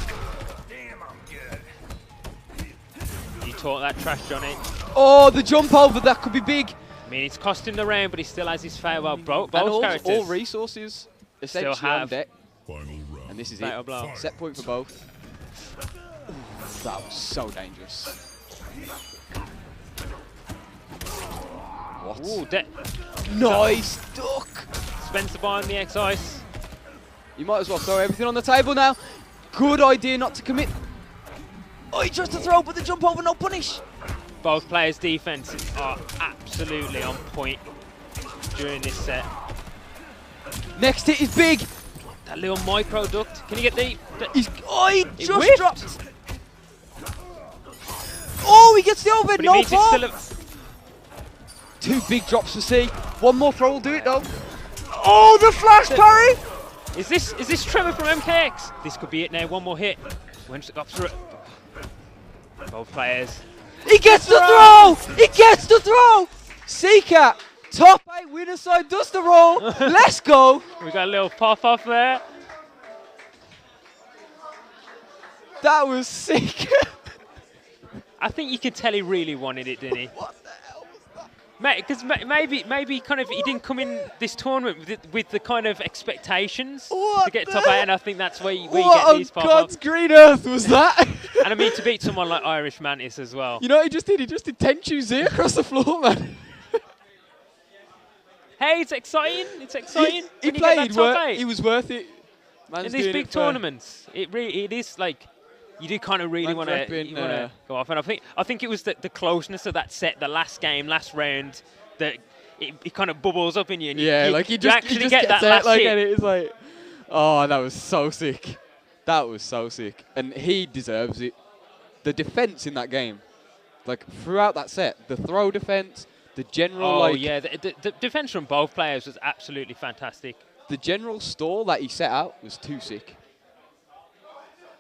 You taught that trash, Johnny. Oh, the jump over, that could be big. I mean, it's cost him the round, but he still has his farewell. Both and characters all resources essentially on deck. Final round. And this is Fatal it. blow. Set point for both. Ooh, that was so dangerous. What? Ooh, nice duck. Spencer buying the X-Ice. You might as well throw everything on the table now. Good idea not to commit. Oh, he tries to throw, but the jump over, no punish. Both players' defenses are absolutely on point during this set. Next hit is big. That little micro duct. Can you get the... He just whipped. dropped. Oh, he gets the over, But no it fall. still 2 big drops for C. One more throw will do it though. Oh, the flash parry! Is this Trevor from MKX? This could be it now. One more hit. Wins it up through it. Both players. He gets the throw! He gets the throw! Seacat, top 8 winner side does the roll. Let's go. We got a little pop off there. That was sick. I think you could tell he really wanted it, didn't he? What the hell was that? Mate, because maybe kind of he didn't come in this tournament with the kind of expectations to get top 8, and I think that's where you get these pop-ups. What on God's green earth was that? And I mean, to beat someone like Irish Mantis as well. You know what he just did? He just did Tenchu Z across the floor, man. Hey, it's exciting. It's exciting. He played. He was worth it. Man's in these doing big it tournaments, it is like you do kind of really want to go off. And I think it was the closeness of that set, the last game, last round, that it kind of bubbles up in you. And like he you actually get that it, last like, hit. and it's like, oh, that was so sick. That was so sick, and he deserves it. The defense in that game, like throughout that set, the throw defense, the general. Oh yeah, the defense from both players was absolutely fantastic. The general stall that he set out was too sick.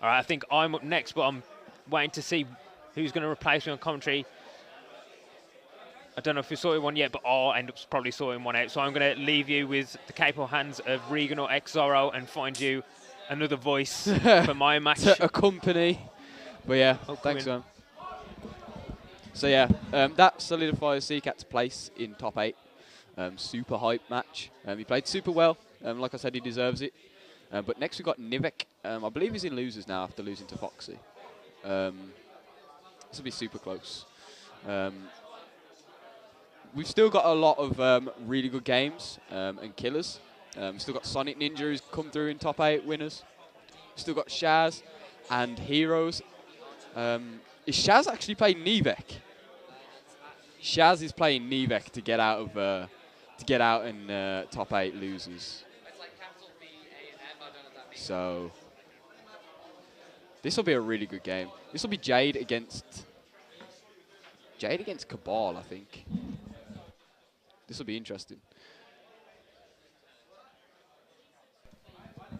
All right, I think I'm up next, but I'm waiting to see who's going to replace me on commentary. I don't know if we sorted one yet, but I'll end up probably sorting one out. So I'm going to leave you with the capable hands of Regan or X-Zorro and find you another voice for my match. To accompany. But yeah, thanks, man. So yeah, that solidifies CCAT's place in top 8. Super hype match. He played super well. Like I said, he deserves it. But next we've got Nivek. I believe he's in losers now after losing to Foxy. This will be super close. We've still got a lot of really good games and killers. We've still got Sonic Ninja who's come through in top 8 winners. We've still got Shaz and Heroes. Is Shaz actually playing Nivek? Shaz is playing Nivek to get out of in top 8 losers. So this will be a really good game. This will be Jade against Cabal, I think. This will be interesting.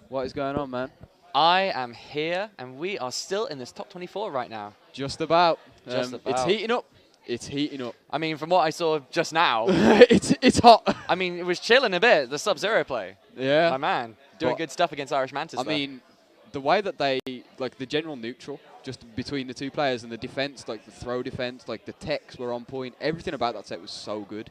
What is going on, man? I am here, and we are still in this top 24 right now. Just about. Just about. It's heating up. It's heating up. I mean, from what I saw just now, it's hot. I mean, it was chilling a bit. The Sub-Zero play. Yeah. My man, doing good stuff against Irish Mantis. I mean, the way that they like the general neutral just between the two players and the defense, like the throw defense, like the techs were on point. Everything about that set was so good.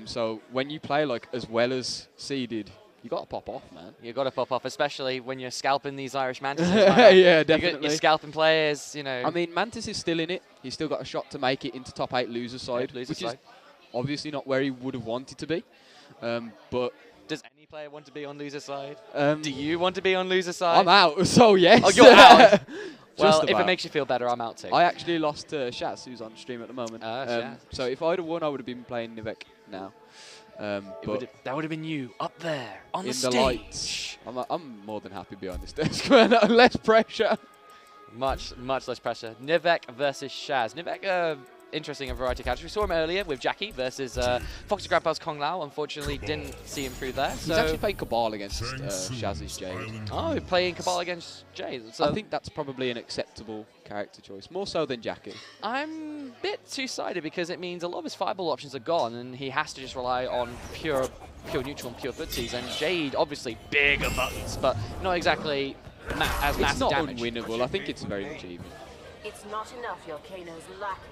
So when you play like as well as Seeded, you got to pop off, man. You got to pop off, especially when you're scalping these Irish Mantises. Yeah, definitely. You're scalping players, you know. I mean, Mantis is still in it. He's still got a shot to make it into top 8 loser side, which is obviously not where he would have wanted to be. But does any player want to be on loser side? Do you want to be on loser side? I'm out, so yes. Oh, you're out. Well, if it makes you feel better, I'm out too. I actually lost to Shaz, who's on stream at the moment. So if I'd have won, I would have been playing Nivek now. But that would have been you up there on the stage. The lights. I'm more than happy behind this desk, man. Less pressure. Much less pressure. Nivek versus Shaz. Nivek, interesting and variety character. We saw him earlier with Jackie versus Foxy Grandpa's Kong Lao. Unfortunately, didn't see him through there. He's actually playing Cabal against Shaz's Jade. Oh, playing Cabal against Jade. So I think that's probably an acceptable character choice, more so than Jackie. I'm a bit two-sided because it means a lot of his fireball options are gone and he has to just rely on pure neutral and pure footsies. And Jade, obviously bigger buttons, but not exactly as massive damage. It's not unwinnable. I think it's very much even. It's not enough your Kano's lacking.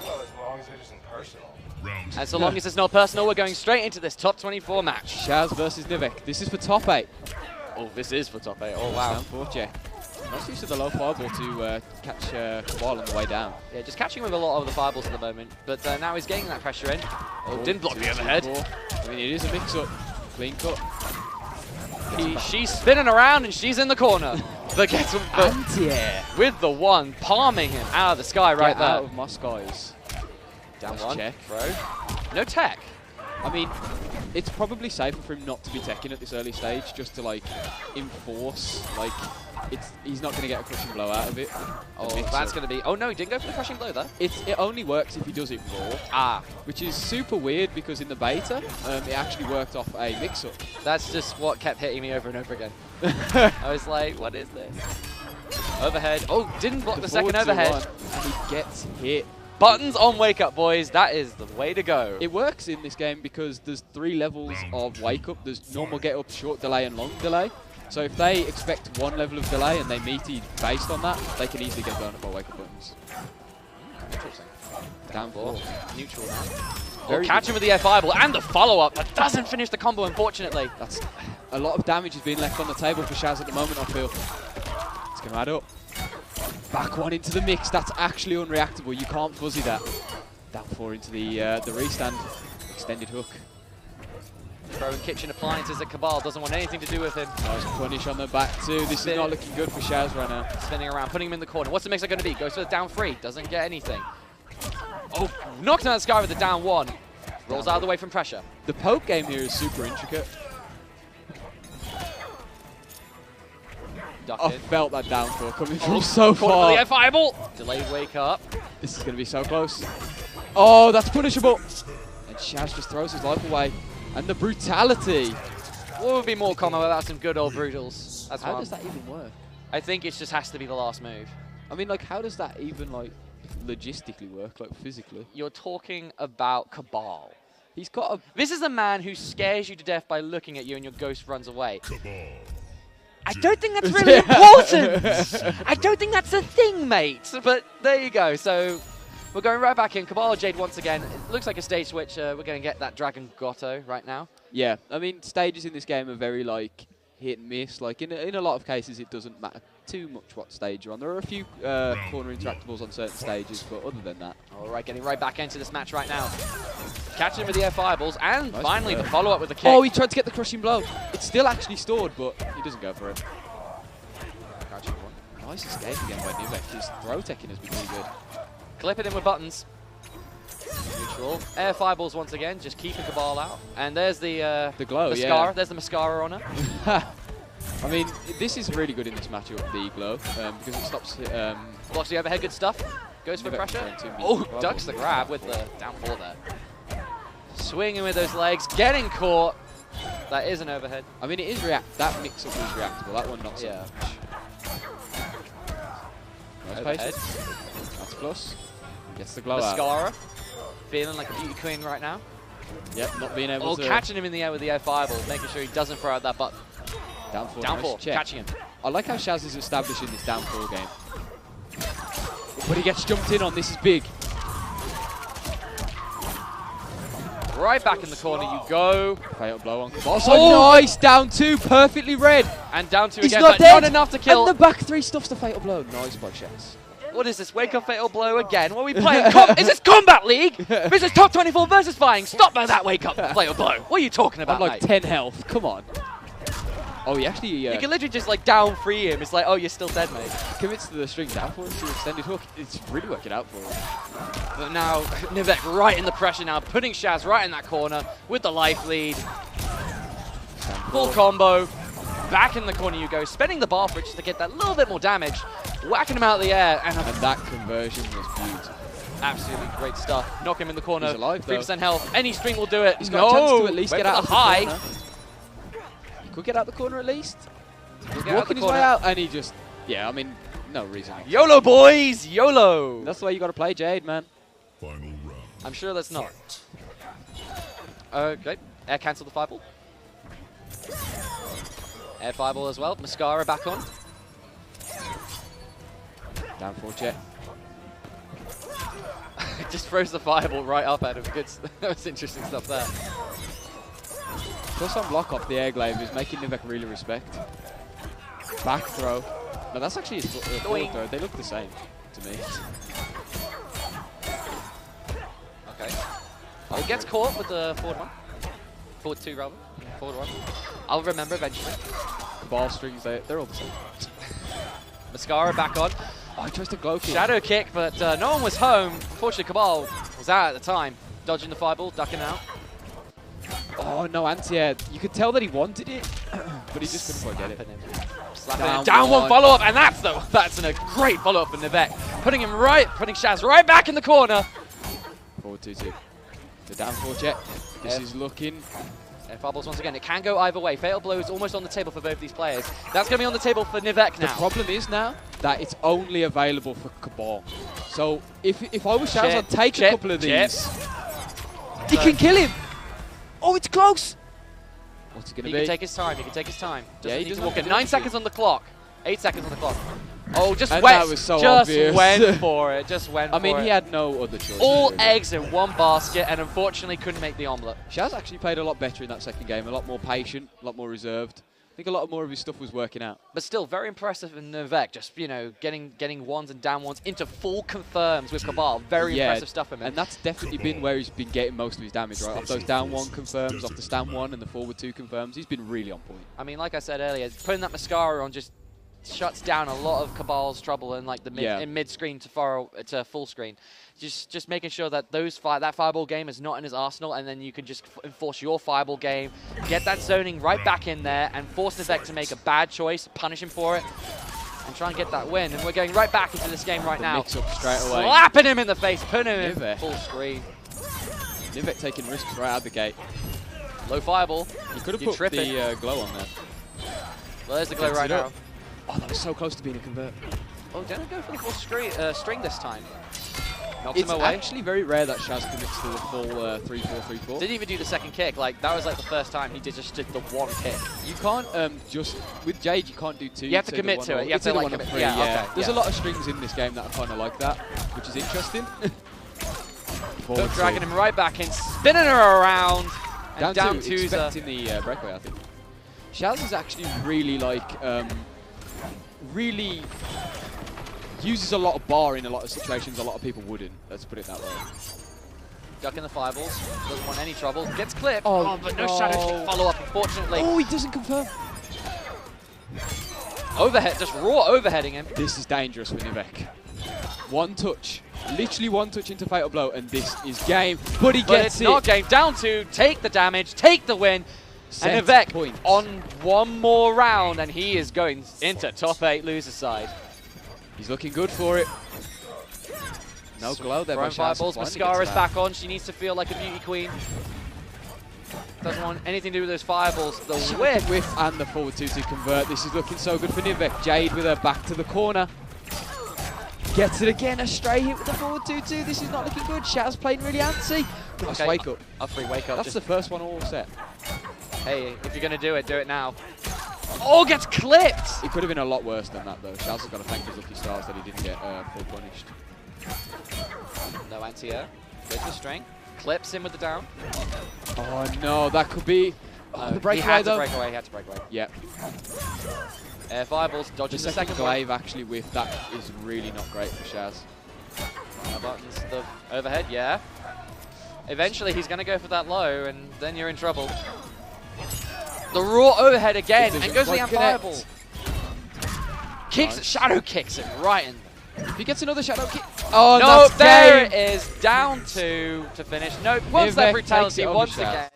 Well, as long as it isn't personal. And so long as it's not personal, we're going straight into this top 24 match. Shaz versus Nivek. This is for top 8. Oh, this is for top 8. Oh, wow. Nice use of the low fireball to catch Cabal on the way down. Yeah, just catching with a lot of the fireballs at the moment. But now he's getting that pressure in. Oh, didn't block the overhead. I mean, it is a mix-up. Clean cut. She's spinning around and she's in the corner. But gets with the one, palming him out of the sky right there. Out of my skies. Down Let's one. check. Bro. No tech. I mean, it's probably safer for him not to be teching at this early stage, just to like enforce. Like, he's not going to get a crushing blow out of it. Oh, that's going to be. Oh no, he didn't go for the crushing blow there. It only works if he does it raw. Which is super weird because in the beta, it actually worked off a mix-up. That's just what kept hitting me over and over again. I was like, what is this? Overhead. Oh, didn't block the second overhead. And he gets hit. Buttons on wake up, boys. That is the way to go. It works in this game because there's 3 levels of wake up. There's normal get up, short delay, and long delay. So if they expect one level of delay and they meet it based on that, they can easily get blown up by wake-up buttons. Interesting. Down 4. Neutral now. Very Catch him with the F5 and the follow-up. That doesn't finish the combo, unfortunately. That's a lot of damage is being left on the table for Shaz at the moment, I feel. It's going to add up. Back 1 into the mix. That's actually unreactable. You can't fuzzy that. Down 4 into the restand. Extended hook. Throwing kitchen appliances at Cabal. Doesn't want anything to do with him. Nice punish on the back too. This is not looking good for Shaz right now. Spinning around, putting him in the corner. What's the mixer going to be? Goes for the down 3. Doesn't get anything. Oh, knocked out the sky with the down 1. Rolls out of the way from pressure. The poke game here is super intricate. I felt that down 4 coming from so far. The F5 delayed wake up. This is going to be so close. Oh, that's punishable. And Shaz just throws his life away. And the brutality. What would be more common without some good old brutals? That's How one. does that even work? I think it just has to be the last move. I mean, like, how does that even, like, logistically work, like, physically? You're talking about Cabal. He's got a... This is a man who scares you to death by looking at you and your ghost runs away. Cabal. I don't think that's really important. I don't think that's a thing, mate. But there you go. So we're going right back in. Cabal Jade once again. It looks like a stage switch. We're going to get that Dragon Grotto right now. Yeah, I mean, stages in this game are very, like, hit and miss. Like, in a lot of cases, it doesn't matter too much what stage you're on. There are a few corner interactables on certain stages, but other than that... All right, getting right back into this match right now. Catching him with the air fireballs, and Nice finally the convert. follow-up with the kick. Oh, he tried to get the crushing blow. It's still actually stored, but he doesn't go for it. Catching one. Nice escape again by Nivek. His throw teching has been really good. Clip it in with buttons. Neutral. Air fireballs once again, just keeping Cabal out. And there's the glow, mascara. yeah. There's the mascara on her. I mean, this is really good in this matchup, the glow, because it stops... Blocks the overhead, good stuff. Goes for Nivek pressure. trying to Oh, beat ducks the grab with the down 4 there. Swinging with those legs, getting caught. That is an overhead. I mean, it is that mix-up is reactable. That one not so Yeah. much. Nice Overhead. patience. That's plus. Gets the glow out. Mascara. Feeling like a beauty queen right now. Yep, not being able to... Catching him in the air with the air fireball, making sure he doesn't throw out that button. Down 4. Down Nice 4, check. catching him. I like how Shaz is establishing this down 4 game. But he gets jumped in on. This is big. Right back in the corner you go. Fatal blow on Cabal. Oh, nice! Down 2, perfectly red. And down 2 He's again, not but dead. not enough to kill. And the back 3 stuffs the fatal blow. Nice by Shaz. What is this? Wake up fatal blow again? What are we playing? Is this Combat League? This is top 24 versus fighting. Stop by that wake up fatal blow. What are you talking about, I'm like mate? 10 health. Come on. Oh, he actually You can literally just like down free him. It's like, oh, you're still dead, mate. commits to the string down for it, to the extended hook. It's really working out for him. But now Nivek right in the pressure now, putting Shaz right in that corner with the life lead. Full combo. Back in the corner you go, spending the bar for it just to get that little bit more damage. Whacking him out of the air. And that conversion was beautiful. absolutely great stuff. Knock him in the corner. He's alive, though. 3% health. Any string will do it. He's got a chance to at least Wait get for out the of high. the corner. He could get out the corner at least. He's Walking his way out, and he just... Yeah, I mean, no reason. YOLO, boys! YOLO! That's the way you got to play Jade, man. Final round. I'm sure that's not. Okay. Air cancel the fireball. Air fireball as well. Mascara back on. Down 4 check. Just throws the fireball right up at him. Good. That was interesting stuff there. Plus on block off the air glaive is making Nivek really respect. Back throw. No, that's actually his forward throw. They look the same to me. Okay. Oh, gets caught with the forward one. Forward 2 rather. Forward 1. I'll remember eventually. Ball strings, they're all the same. Mascara back on. Oh, he tries to glow kick. Shadow kick, but no one was home. Unfortunately, Cabal was out at the time. Dodging the fireball, ducking out. Oh, no anti-air. You could tell that he wanted it, but he just couldn't quite get it. Slapping down one follow-up, and that's a great follow-up for Nivek. Putting Shaz right back in the corner. Forward 2-2. The down 4 check. This is looking... Air fireballs once again. It can go either way. Fatal blow is almost on the table for both these players. That's going to be on the table for Nivek now. The problem is now that it's only available for Cabal. So if I was Shaz, I'd take a couple of these. He can kill him. Oh, it's close. What's it going He to be? can take his time. He can take his time. Yeah, he Doesn't need doesn't to walk have in. to do 9 it. seconds on the clock. 8 seconds on the clock. Oh, just And went. that was so just obvious. went for it. Just went I for mean, it. he had no other choice. all really. eggs in one basket, and unfortunately couldn't make the omelette. Shaz actually played a lot better in that second game, a lot more patient, a lot more reserved. I think a lot more of his stuff was working out. But still, very impressive in Novak. Just, you know, getting ones and down ones into full confirms with Cabal. Very impressive stuff from him. And that's definitely been where he's been getting most of his damage, right? Off those down 1 confirms, off the stand 1 and the forward 2 confirms. He's been really on point. I mean, like I said earlier, putting that mascara on just shuts down a lot of Cabal's trouble in like the mid screen to full screen. Just making sure that that fireball game is not in his arsenal, and then you can just enforce your fireball game, get that zoning right back in there, and force Nivek to make a bad choice, punish him for it, and try and get that win. And we're going right back into this game right now. Mix up straight away. Slapping him in the face, putting him Nivek. in full screen. Nivek taking risks right out the gate. Low fireball. He could have You're put tripping. the glow on there. Well, there's the glow Gets right it now. up. Oh, that was so close to being a convert. Oh, didn't go for the full string this time. Knocks It's him away. actually very rare that Shaz commits to the full 3-4-3-4. Didn't even do the second kick. Like, that was like the first time he just did the one kick. You can't just with Jade. You can't do 2. You have to say the commit one to or- it. You have it's to either like 1 or commit. 3. Yeah, Yeah, okay, there's yeah. a lot of strings in this game that are kind of like that, which is interesting. But dragging him right back in, spinning her around, and down to two's expecting the breakaway, I think. Shaz is actually really really uses a lot of bar in a lot of situations a lot of people wouldn't. Let's put it that way. ducking the fireballs, doesn't want any trouble, gets clipped. Oh, But no no. shadow kick follow-up, unfortunately. Oh, he doesn't confirm. Overhead, just raw overheading him. This is dangerous for Nivek. 1 touch. Literally 1 touch into Fatal Blow, and this is game. But he But gets it's it. not game. Down 2, take the damage, take the win. Set And Nivek point. on 1 more round, and he is going into top 8 loser side. He's looking good for it. No glow there by Throwing Shaz. fireballs, Finally gets mascara's it back on. She needs to feel like a beauty queen. Doesn't want anything to do with those fireballs. The whip. Whiff and the forward 2 to convert. This is looking so good for Nivek. Jade with her back to the corner. Gets it again. A stray hit with the forward 2-2. This is not looking good. Shaz playing really antsy. Nice wake up. A free wake up. That's the first one all set. Hey, if you're going to do it now. Oh, gets clipped! It could have been a lot worse than that, though. Shaz has got to thank his lucky stars that he didn't get full punished. No anti-air. Goes for string. Clips him with the down. Oh, no. That could be... Oh, the He breakaway, had to though. break away. He had to break away. Yeah. Air fireballs, The dodging the second second one. glaive actually with that is really not great for Shaz. Buttons, the overhead, yeah. Eventually, he's going to go for that low, and then you're in trouble. The raw overhead again, It and goes for the doesn't quite fireball. Kicks, shadow kicks him right in. If he gets another shadow kick... Oh, No, that's there game. it is. Down 2 to finish. No, once that Nivek brutality takes it over once Shaz. again.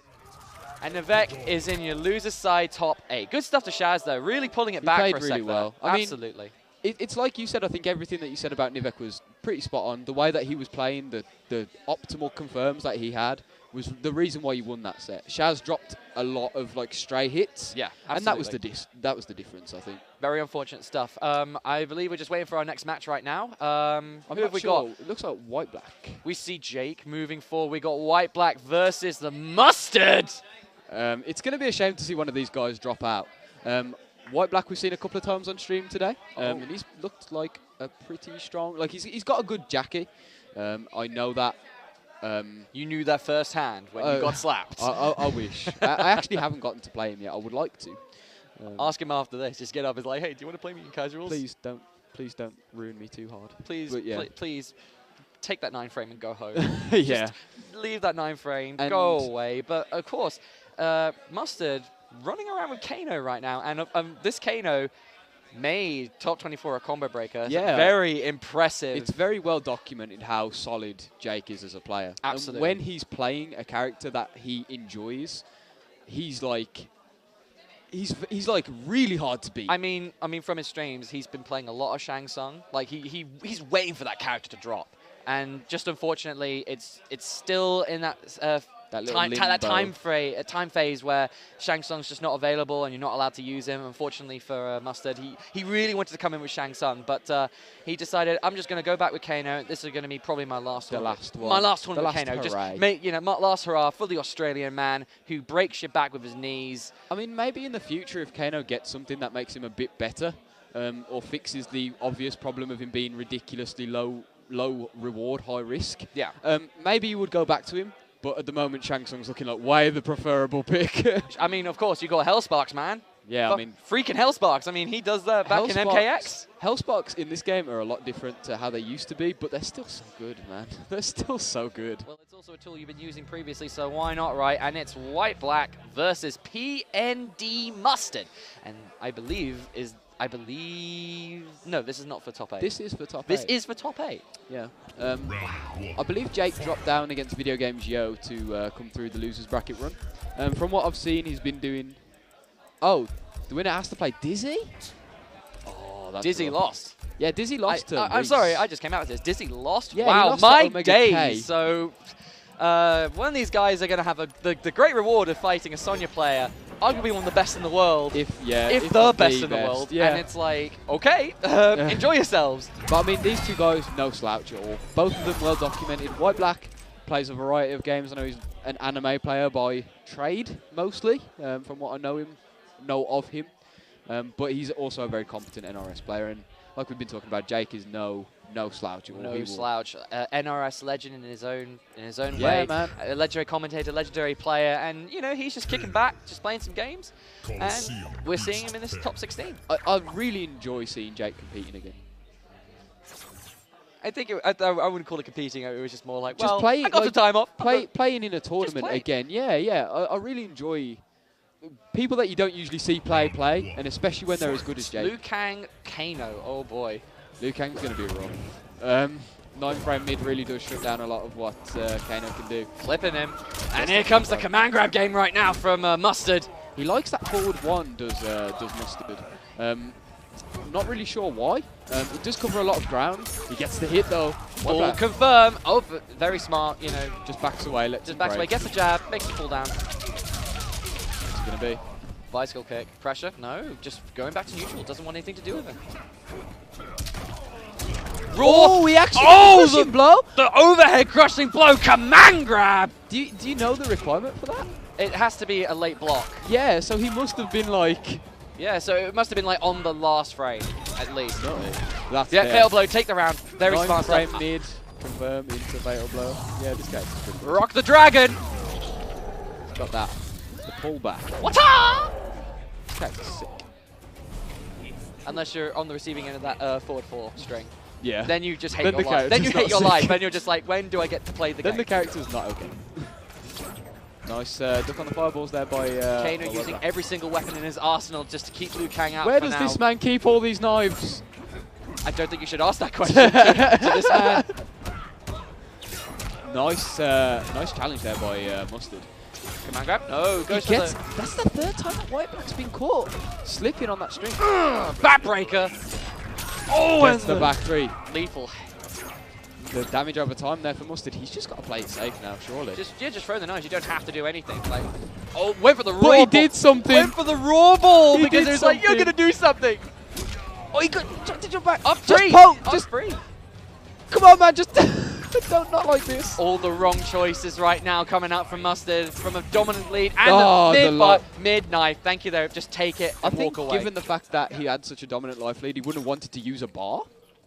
And Nivek is in your loser side top 8. Good stuff to Shaz, though. Really pulling it He back played for a really sec well. there. I mean, Absolutely. It's like you said, I think everything that you said about Nivek was pretty spot on. The way that he was playing, the optimal confirms that he had, was the reason why he won that set. Shaz dropped a lot of like stray hits. Yeah, and that was absolutely. that was the difference, I think. Very unfortunate stuff. I believe we're just waiting for our next match right now. I'm Who not have we sure. got? It looks like white black. We see Jake moving forward. We got White Black versus the Mustard. It's going to be a shame to see one of these guys drop out. White black we've seen a couple of times on stream today, and he's looked like a pretty strong. Like he's got a good Jackie. I know that. You knew that firsthand when you got slapped. I wish. I actually haven't gotten to play him yet. I would like to. Ask him after this. Just get up. It's like, hey, do you want to play me in casuals? Please don't ruin me too hard. Please, But yeah. please take that 9 frame and go home. Yeah. Just leave that 9 frame, And- go away. But of course, Mustard running around with Kano right now, and this Kano made top 24 a combo breaker. Yeah. Very impressive. It's very well documented how solid Jake is as a player. Absolutely. And when he's playing a character that he enjoys, he's like like really hard to beat. I mean, from his streams, he's been playing a lot of Shang Tsung. Like he's waiting for that character to drop, and just unfortunately, it's still in that That little time phase where Shang Tsung's just not available and you're not allowed to use him. Unfortunately for Mustard, he really wanted to come in with Shang Tsung, but he decided, I'm just going to go back with Kano. This is going to be probably my last one. My last one with Kano. Just last hurrah for the Australian man who breaks your back with his knees. I mean, maybe in the future, if Kano gets something that makes him a bit better, or fixes the obvious problem of him being ridiculously low reward, high risk. Yeah. Maybe you would go back to him. But at the moment, Shang Tsung's looking like way the preferable pick. I mean, of course, you got Hellsparks, man. Yeah, I mean... Freaking Hellsparks. I mean, he does that back in MKX. Hellsparks in this game are a lot different to how they used to be, but they're still so good, man. They're still so good. Well, it's also a tool you've been using previously, so why not, right? And it's White-Black versus PND Mustard. And I believe... No, this is not for top 8. This is for top 8. This is for top 8. Yeah. I believe Jake dropped down against Video Games Yo to come through the losers bracket run. From what I've seen, he's been doing... Oh, the winner has to play Dizzy? Oh, that's Dizzy rough. lost. Yeah, Dizzy lost to I'm sorry, I just came out with this. Dizzy lost? Yeah, wow, lost my Omega days. K. So, one of these guys are going to have the great reward of fighting a Sonya player, arguably one of the best in the world. If the best in the world. Yeah. And it's like, okay, enjoy yourselves. But I mean, these two guys, no slouch at all. Both of them well documented. White-Black plays a variety of games. I know he's an anime player by trade, mostly, from what I know of him. But he's also a very competent NRS player. And like we've been talking about, Jake is no slouch at all. No slouch. NRS legend in his own way. Yeah, man. A legendary commentator, legendary player, and you know he's just kicking back, just playing some games, and we're seeing him in this top 16. I really enjoy seeing Jake competing again. I think I wouldn't call it competing. It was just more like, just well, I got the time off. Playing in a tournament again. Yeah. I really enjoy people that you don't usually see play, and especially when they're as good as Jake. Liu Kang, Kano. Oh boy. Liu Kang's going to be rough. 9-frame mid really does shut down a lot of what Kano can do. Flipping him. And here comes the command grab game right now from Mustard. He likes that forward one, does Mustard. Not really sure why. It does cover a lot of ground. He gets the hit though. Full confirm. Oh, very smart, you know. Just backs away. Just backs away. Gets the jab. Makes him fall down. What's it going to be? Bicycle kick. Pressure. No, just going back to neutral. Doesn't want anything to do with it. Oh, he actually crushing blow. The overhead crushing blow. Command grab. Do you know the requirement for that? It has to be a late block. Yeah, so he must have been like... Yeah, so it must have been like on the last frame, at least. That's fatal blow, take the round. Very smart stuff. 9-frame mid, confirm into fatal blow. Yeah, this guy's pretty good. Rock the dragon! Got that. The pullback. What's-up? This guy's sick. Unless you're on the receiving end of that forward 4 string. Yeah. Then you just hate your life. Then you hate your life, and you're just like, when do I get to play the game? Then the character's not okay. Nice duck on the fireballs there by... Kano using every single weapon in his arsenal just to keep Liu Kang out. Where does this man keep all these knives? I don't think you should ask that question to this man. Nice challenge there by Mustard. Command grab? No, goes for the... That's the third time that White-Black's been caught slipping on that string. Backbreaker. Oh, and the back three. Lethal. The damage over time there for Mustard. He's just got to play it safe now, surely. Just throw the knives. You don't have to do anything. Like, oh, went for the raw ball. But he did something. Went for the raw ball he because it was like, you're going to do something. Oh, he got to jump back. Up free. Just poke. Just free. Come on, man. Just don't not like this. All the wrong choices right now coming out from Mustard from a dominant lead and the mid knife. Thank you there. Just take it and walk away. Given the fact that he had such a dominant life lead, he wouldn't have wanted to use a bar.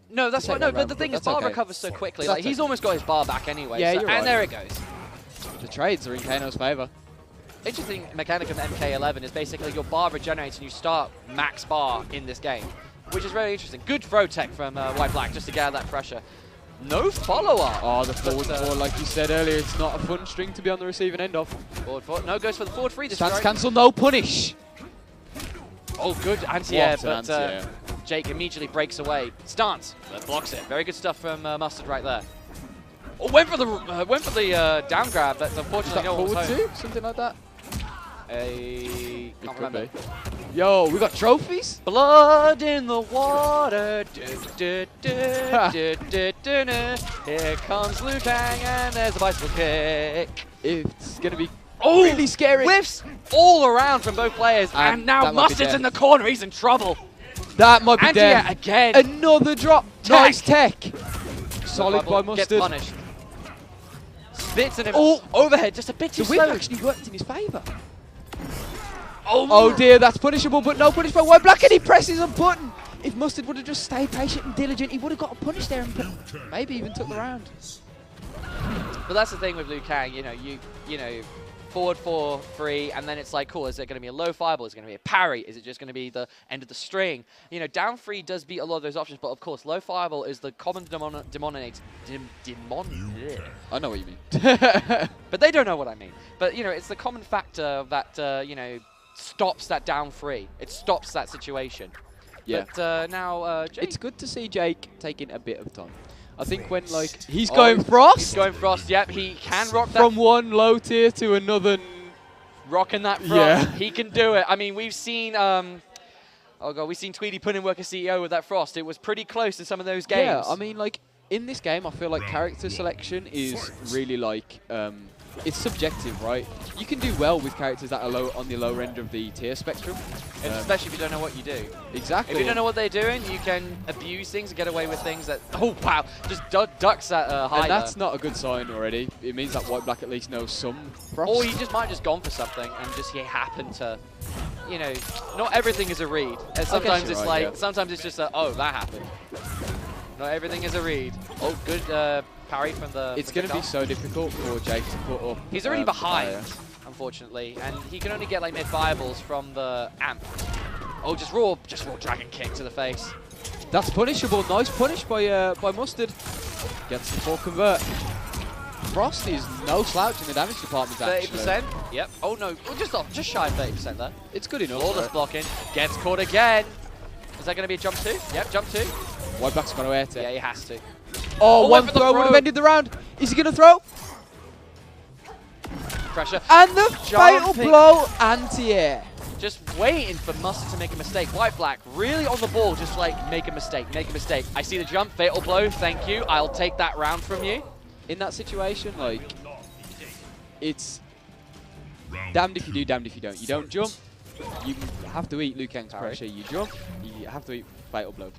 No, that's fine. No, but the thing is, bar recovers so quickly. Like, he's almost got his bar back anyway. Yeah, so, you're right. And there it goes. The trades are in Kano's favour. Interesting mechanic of MK11 is basically your bar regenerates and you start max bar in this game, which is very interesting. Good throw tech from White-Black just to get out that pressure. No follow-up. Oh, the forward four, like you said earlier, it's not a fun string to be on the receiving end of. Forward four. No, goes for the forward free. Stance cancel, no punish. Oh, good anti-air, but Jake immediately breaks away. Stance, blocks it. Very good stuff from Mustard right there. Oh, went for the down grab, but unfortunately no one was home. Something like that. Can't remember. Yo, we got trophies? Blood in the water. Here comes Liu Kang, and there's a bicycle kick. It's going to be really scary. Whiffs all around from both players, and now that might be Mustard's dead. in the corner. He's in trouble. That might be And dead. yeah, again. Another drop. Nice tech. Solid by Gets Mustard. punished. Spits at him. Oh. Overhead, just a bit too The whip slow. actually worked in his favour. Oh, Oh dear, that's punishable, but no punish by White Black, and he presses a button. If Mustard would have just stayed patient and diligent, he would have got a punish there and maybe even took the round. But that's the thing with Liu Kang, you know, forward 4-3, and then it's like, cool, is it going to be a low fireball? Is it going to be a parry? Is it just going to be the end of the string? You know, down 3 does beat a lot of those options, but of course, low fireball is the common denominator. I know what you mean. But they don't know what I mean. But, you know, it's the common factor that, you know, stops that down 3. It stops that situation. Yeah. But now, Jake. It's good to see Jake taking a bit of time. I think when, like, he's going Frost. He's going Frost, yep. He can rock that. From one low tier to another. Rocking that Frost. Yeah. He can do it. I mean, we've seen, oh God, we've seen Tweedy put in work as CEO with that Frost. It was pretty close in some of those games. Yeah, I mean, like, in this game, I feel like character selection is really, like, it's subjective, right? You can do well with characters that are low on the lower end of the tier spectrum. And especially if you don't know what you do. Exactly. If you don't know what they're doing, you can abuse things and get away with things that, oh wow, just ducks that high. And that's not a good sign already. It means that White Black at least knows some Frost. Or he just might have just gone for something and just he happened to, you know, not everything is a read. And sometimes it's right, like, yeah. sometimes it's just a, oh, that happened. Not everything is a read. Oh, good parry from the It's going to be so difficult for Jake to put up. He's already behind, fire. unfortunately, and he can only get like mid fireballs from the amp. Oh, just raw dragon kick to the face. That's punishable. Nice punish by Mustard. Gets the full convert. Frost is no slouch in the damage department, actually. 30%. Yep. Oh no, just shy of 30% there. It's good enough. Flawless blocking. Gets caught again. Is that going to be a jump 2? Yep, jump 2. White Black's got to air to. Yeah, he has to. Oh, one went for the throw would have throw. ended the round. Is he going to throw? Pressure. And the fatal Jumping. blow anti-air. Just waiting for Mustard to make a mistake. White Black really on the ball, just like make a mistake, make a mistake. I see the jump, fatal blow, thank you. I'll take that round from you. In that situation, like, it's damned if you do, damned if you don't. You don't jump, you have to eat Liu Kang's pressure. You jump, you have to eat fatal blow.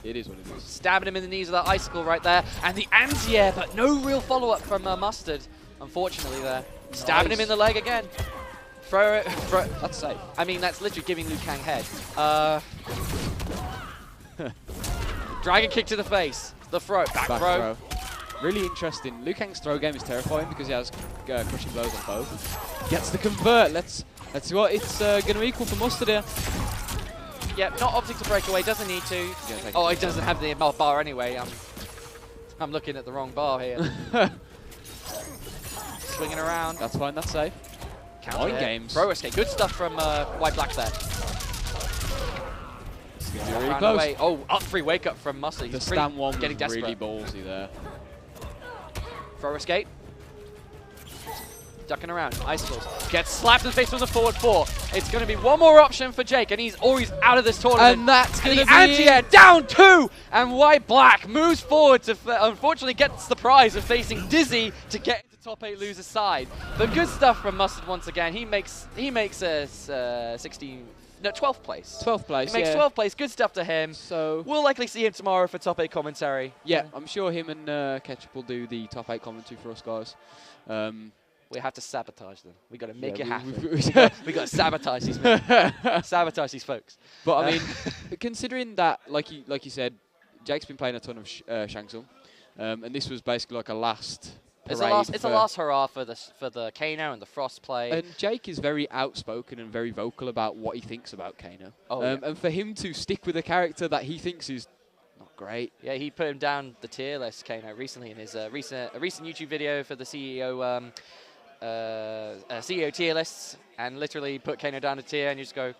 It is what it is. Stabbing him in the knees with that icicle right there. And the anti-air, but no real follow-up from Mustard, unfortunately there. Stabbing him in the leg again. Throw it. That's safe. I mean, that's literally giving Liu Kang head. Dragon kick to the face. The throw. Back throw. Really interesting. Liu Kang's throw game is terrifying because he has crushing blows on both. Gets the convert. Let's see what it's going to equal for Mustard here. Yep, not opting to break away. Doesn't need to. Oh, he doesn't have the bar anyway. I'm looking at the wrong bar here. Swinging around. That's fine. That's safe. Counter hit. games. Pro escape. Good stuff from White Black there. It's going to be really Round close. away. Oh, up 3 wake up from Mustard. The He's stand one was getting desperate. really ballsy there. Throw escape. Ducking around. Icicles. Gets slapped in the face with a forward 4. It's going to be one more option for Jake, and he's always out of this tournament. And that's going to the be anti-air down 2, and White Black moves forward to unfortunately gets the prize of facing Dizzy to get into top 8 loser's side. But good stuff from Mustard once again. He makes a 12th place. 12th place. He makes 12th place. Good stuff to him. So We'll likely see him tomorrow for top 8 commentary. yeah, I'm sure him and Ketchup will do the top 8 commentary for us guys. We have to sabotage them. We got to make Yeah, it happen. we- We got to sabotage these men. Sabotage these folks. But I mean, considering that, like you said, Jake's been playing a ton of Shang Tsung, and this was basically like a last parade. It's a last hurrah for the Kano and the Frost play. And Jake is very outspoken and very vocal about what he thinks about Kano. Oh, yeah. And for him to stick with a character that he thinks is not great. Yeah, he put him down the tier list, Kano, recently in his recent YouTube video for the CEO CEO tier lists, and literally put Kano down a tier, and you just go,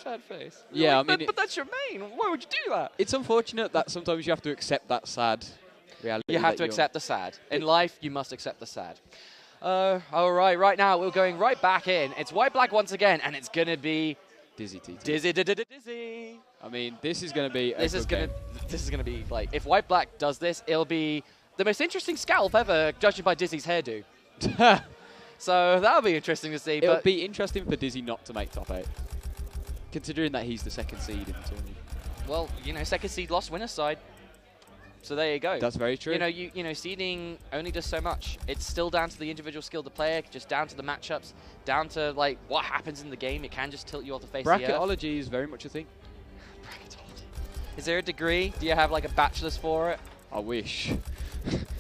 sad face. You're Yeah, like, I mean, but that's your main. Why would you do that? It's unfortunate that sometimes you have to accept that sad reality. You have to accept the sad. In life, you must accept the sad. All right now we're going right back in. It's White Black once again, and it's gonna be Dizzy TT. Dizzy. I mean, this is going to be. This is gonna be like, if White Black does this, it'll be the most interesting scalp ever, judging by Dizzy's hairdo. So that'll be interesting to see. It'll But be interesting for Dizzy not to make top 8, considering that he's the 2nd seed in the tournament. well, second seed lost winner's side. So there you go. That's very true. Seeding only does so much. It's still down to the individual skill of the player, just down to the matchups, down to like what happens in the game. It can just tilt you off the face of the earth. Bracketology is very much a thing. Bracketology. Is there a degree? Do you have like a bachelor's for it? I wish.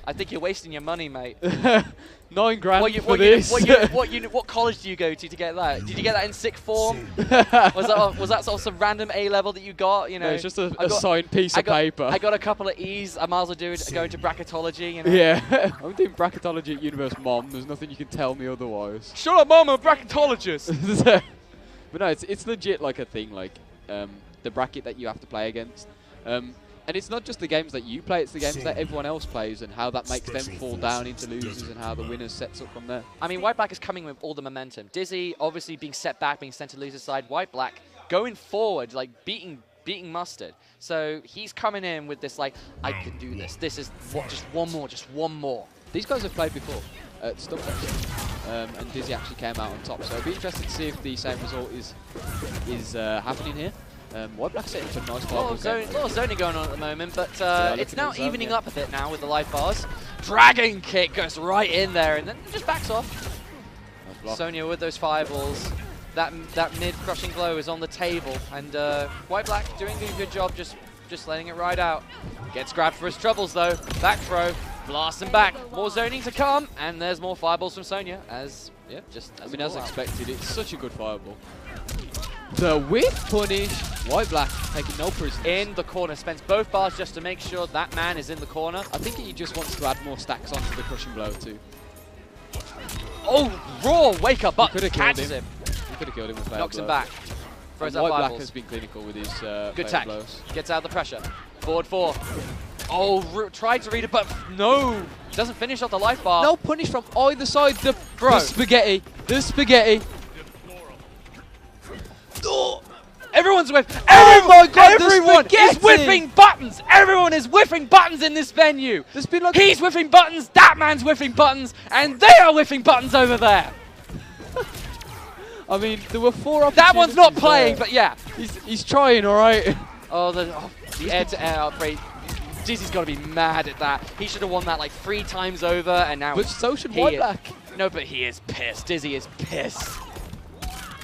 I think you're wasting your money, mate. $9 grand for this. What college do you go to get that? Did you get that in sixth form? was that sort of some random A level that you got? No, it's just a signed piece of paper. I got a couple of E's. I might as well go into bracketology. Yeah, I'm doing bracketology at University Mom. There's nothing you can tell me otherwise. Shut up, Mom! I'm a bracketologist. But no, it's legit like a thing, like the bracket that you have to play against. And it's not just the games that you play, it's the games that everyone else plays and how that makes them fall down into losers and how the winner sets up from there. I mean, White Black is coming with all the momentum. Dizzy obviously being set back, being sent to loser side. White Black going forward, like beating Mustard. So he's coming in with this like, I can do this. This is just one more. These guys have played before at Stumpfest, and Dizzy actually came out on top. So it'll be interesting to see if the same result is happening here. White Black setting for a nice A lot of zoning going on at the moment, but it's now evening up a bit now with the life bars. Dragon kick goes right in there and then just backs off. Nice Sonya with those fireballs. That mid crushing blow is on the table, and White Black doing a good job just letting it ride out. Gets grabbed for his troubles though. Back throw, blast him back. More zoning to come, and there's more fireballs from Sonya as expected. It's such a good fireball. The whip punish. White Black taking no prisoners. In the corner, spends both bars just to make sure that man is in the corner. I think he just wants to add more stacks onto the crushing blow too. Oh, raw wake up, but catches him. He could have killed him with failed knocks blows. him back. Throws out White Black fireballs. has been clinical with his good tack. blows. Gets out of the pressure. Forward 4. Oh, tried to read it, but no. Doesn't finish off the life bar. No punish from either side. The spaghetti. The spaghetti. Oh, everyone's whipping. Oh my God, Everyone is whipping buttons. Everyone is whipping buttons in this venue. There's been like He's whipping buttons. That man's whipping buttons, and they are whipping buttons over there. I mean, there were 4 opportunities. That one's not playing, but yeah, he's trying. All right. Oh, the air-to-air upgrade. Dizzy's got to be mad at that. He should have won that like 3 times over, and now. But so should White Black. No, but he is pissed. Dizzy is pissed.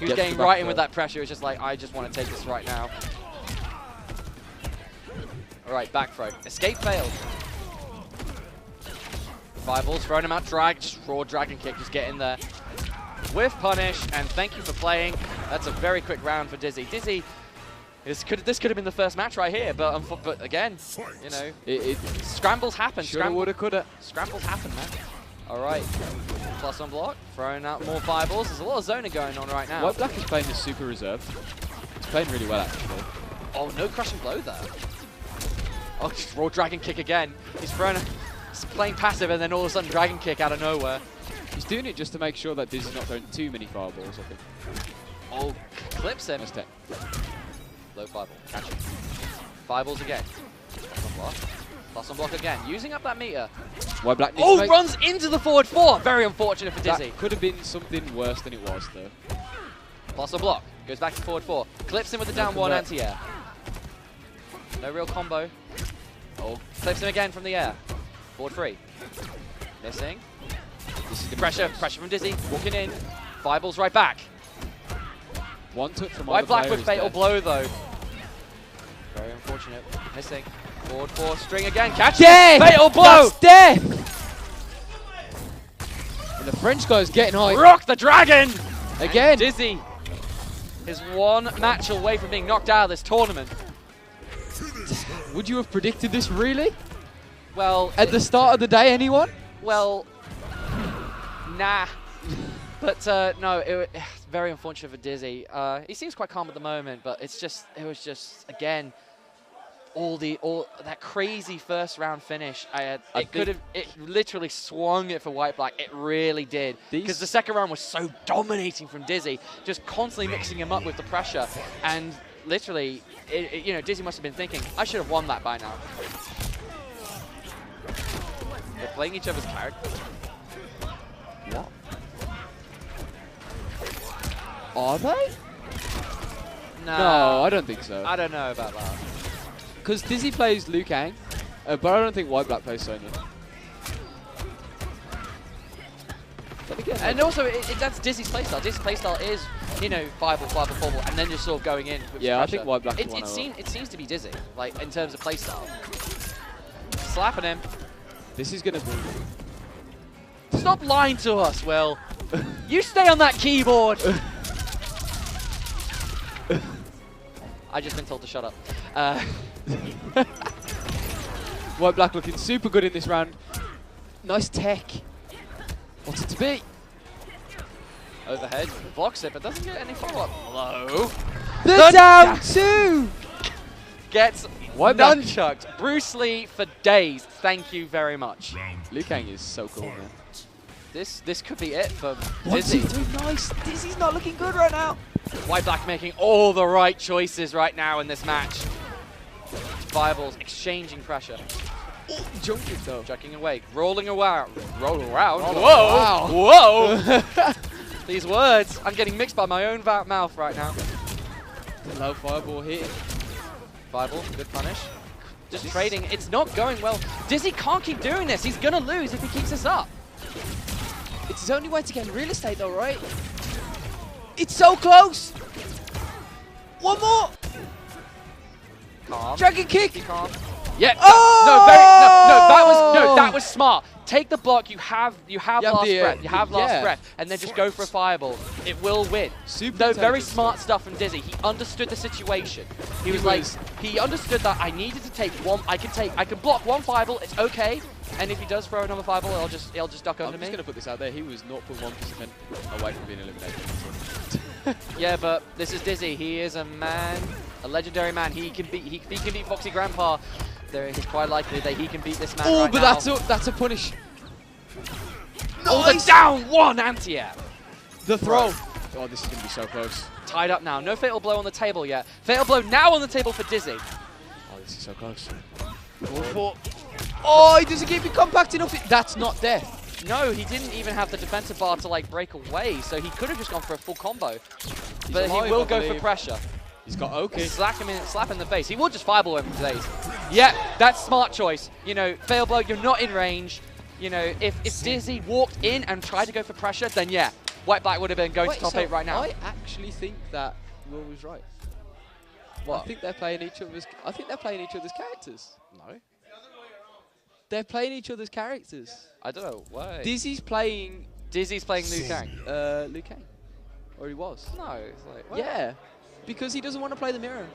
He was getting right in with that pressure. It's just like, I just want to take this right now. All right, back throw. Escape failed. Fireballs throwing him out. Drag, just raw dragon kick. Just get in there. Whiff punish, and thank you for playing. That's a very quick round for Dizzy. Dizzy, this could have been the first match right here, but again, you know, scrambles happen. Shoulda, woulda, coulda. Scrambles happen, man. All right, plus on block, throwing out more fireballs. There's a lot of zoning going on right now. White Black is playing this super reserved. He's playing really well, actually. Oh, no crushing blow there. Oh, just raw dragon kick again. He's playing passive, and then all of a sudden dragon kick out of nowhere. He's doing it just to make sure that Dizzy's not throwing too many fireballs, I think. Oh, clips him. Nice tech. Low fireball, catch him. Fireballs again. Plus on block. Plus on block again. Using up that meter. White Black needs to runs into the forward 4. Very unfortunate for Dizzy. That could have been something worse than it was, though. Plus on block. Goes back to forward 4. Clips him with the down 1 anti-air. No real combo. Oh, clips him again from the air. Forward 3. Missing. This is Pressure from Dizzy. Walking in. Fireballs right back. One touch from White Black with fatal blow, though. Very unfortunate. Missing. Forward 4, string again. Catch it! Fatal blow! That's death! And the French guy's getting high. Rock the dragon! Again. And Dizzy is 1 match away from being knocked out of this tournament. Would you have predicted this, really? Well, at the start of the day, anyone? Well, nah. But no, it's very unfortunate for Dizzy. He seems quite calm at the moment, but it was just again all that crazy first round finish. It literally swung it for White Black. It really did, because the second round was so dominating from Dizzy, just constantly mixing him up with the pressure, and literally, Dizzy must have been thinking, I should have won that by now. They're playing each other's characters. What? Are they? No, I don't think so. I don't know about that. Because Dizzy plays Liu Kang, but I don't think White Black plays Sonya. But again, And also, that's Dizzy's playstyle. Dizzy's playstyle is, you know, fireball, and then just sort of going in with yeah, I pressure. think White Black is it seems to be Dizzy, like, in terms of playstyle. Slapping him. This is going to be... Stop lying to us, Will. You stay on that keyboard. I just been told to shut up. White Black looking super good in this round. Nice tech. What's it to be? Overhead, blocks it, but doesn't get any follow-up. Hello? The down two! Gets White Black. nunchucked. Bruce Lee for days. Thank you very much. Liu Kang is so cool, man. This could be it for What's Dizzy. he doing? Nice. Dizzy's not looking good right now. White Black making all the right choices right now in this match. Fireballs exchanging pressure. Jumped it though. Chucking away. Rolling around. Rolling around. Rolling Whoa! around. Whoa! These words. I'm getting mixed by my own mouth right now. Low fireball hit. Fireball. Good punish. Just trading. It's not going well. Dizzy can't keep doing this. He's going to lose if he keeps this up. It's his only way to gain real estate though, right? It's so close! One more! Calm. Dragon kick! Be calm. Yeah. Oh! That was smart. Take the block. You have last breath. You have last yeah. breath, and then just go for a fireball. It will win. Super Very intelligent smart stuff. stuff from Dizzy. He understood the situation. He understood that I needed to take one. I can block one fireball. It's okay. And if he does throw another fireball, it'll just duck under I'm me. just gonna put this out there. He was 0.1% away from being eliminated. Yeah, but this is Dizzy. He is a man, a legendary man. He can beat Foxy Grandpa. There is quite likely that he can beat this man right but now. that's a punish. Oh, the down one anti-air. The throw. Oh, this is gonna be so close. Tied up now. No fatal blow on the table yet. Fatal blow now on the table for Dizzy. Oh, this is so close. Oh, he doesn't keep it compact enough. That's not death. No, he didn't even have the defensive bar to like break away, so he could have just gone for a full combo. But he alive, will I go for believe. pressure. He's got okay. Slap in the face. He will just fireball him for days. Yeah, that's smart choice. You know, fail blow, you're not in range. You know, if Dizzy walked in and tried to go for pressure, then yeah, White Black would have been going to top 8 right now. I actually think that Will was right. What? I think they're playing each other's. I think they're playing each other's characters. No. They're playing each other's characters. I don't know. Why? Dizzy's playing Dizzy's playing Liu Kang. Liu Kang, or he was. No, it's like, what? Yeah, because he doesn't want to play the mirror.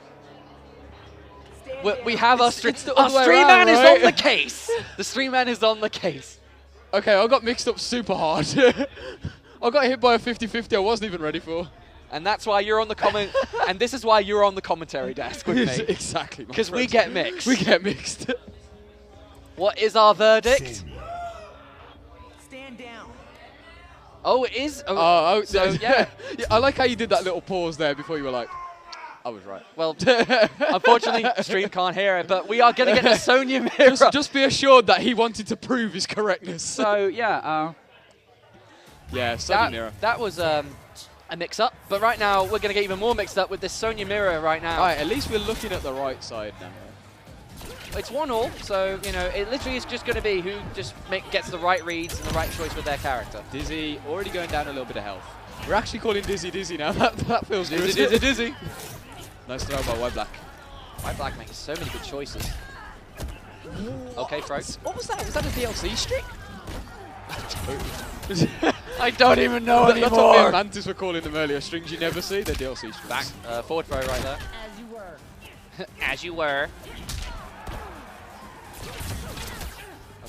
We have our It's stream. the Our other way stream around, man is right? on the case. The stream man is on the case. Okay, I got mixed up super hard. I got hit by a 50-50 I wasn't even ready for. And that's why you're on the comment. And this is why you're on the commentary desk with me. Exactly. Because we get mixed. We get mixed. What is our verdict? Stand down. Oh, it is. So yeah. Yeah, I like how you did that little pause there before you were like, I was right. Well, unfortunately, the stream can't hear it, but we are going to get the Sonya mirror. Just be assured that he wanted to prove his correctness. So yeah, yeah, Sonya mirror. that was a mix-up. But right now, we're going to get even more mixed up with this Sonya mirror right now. All right, at least we're looking at the right side now. It's 1-1, so you know it literally is just going to be who just gets the right reads and the right choice with their character. Dizzy already going down a little bit of health. We're actually calling Dizzy now. That feels good. Dizzy. Nice throw by White Black. White Black making so many good choices. Okay, throw. What was that? Was that a DLC streak? I don't even know That's what me and anymore. Mantis were calling them earlier. Strings you never see. They're DLC strings. Back, forward throw right there. As you were. As you were.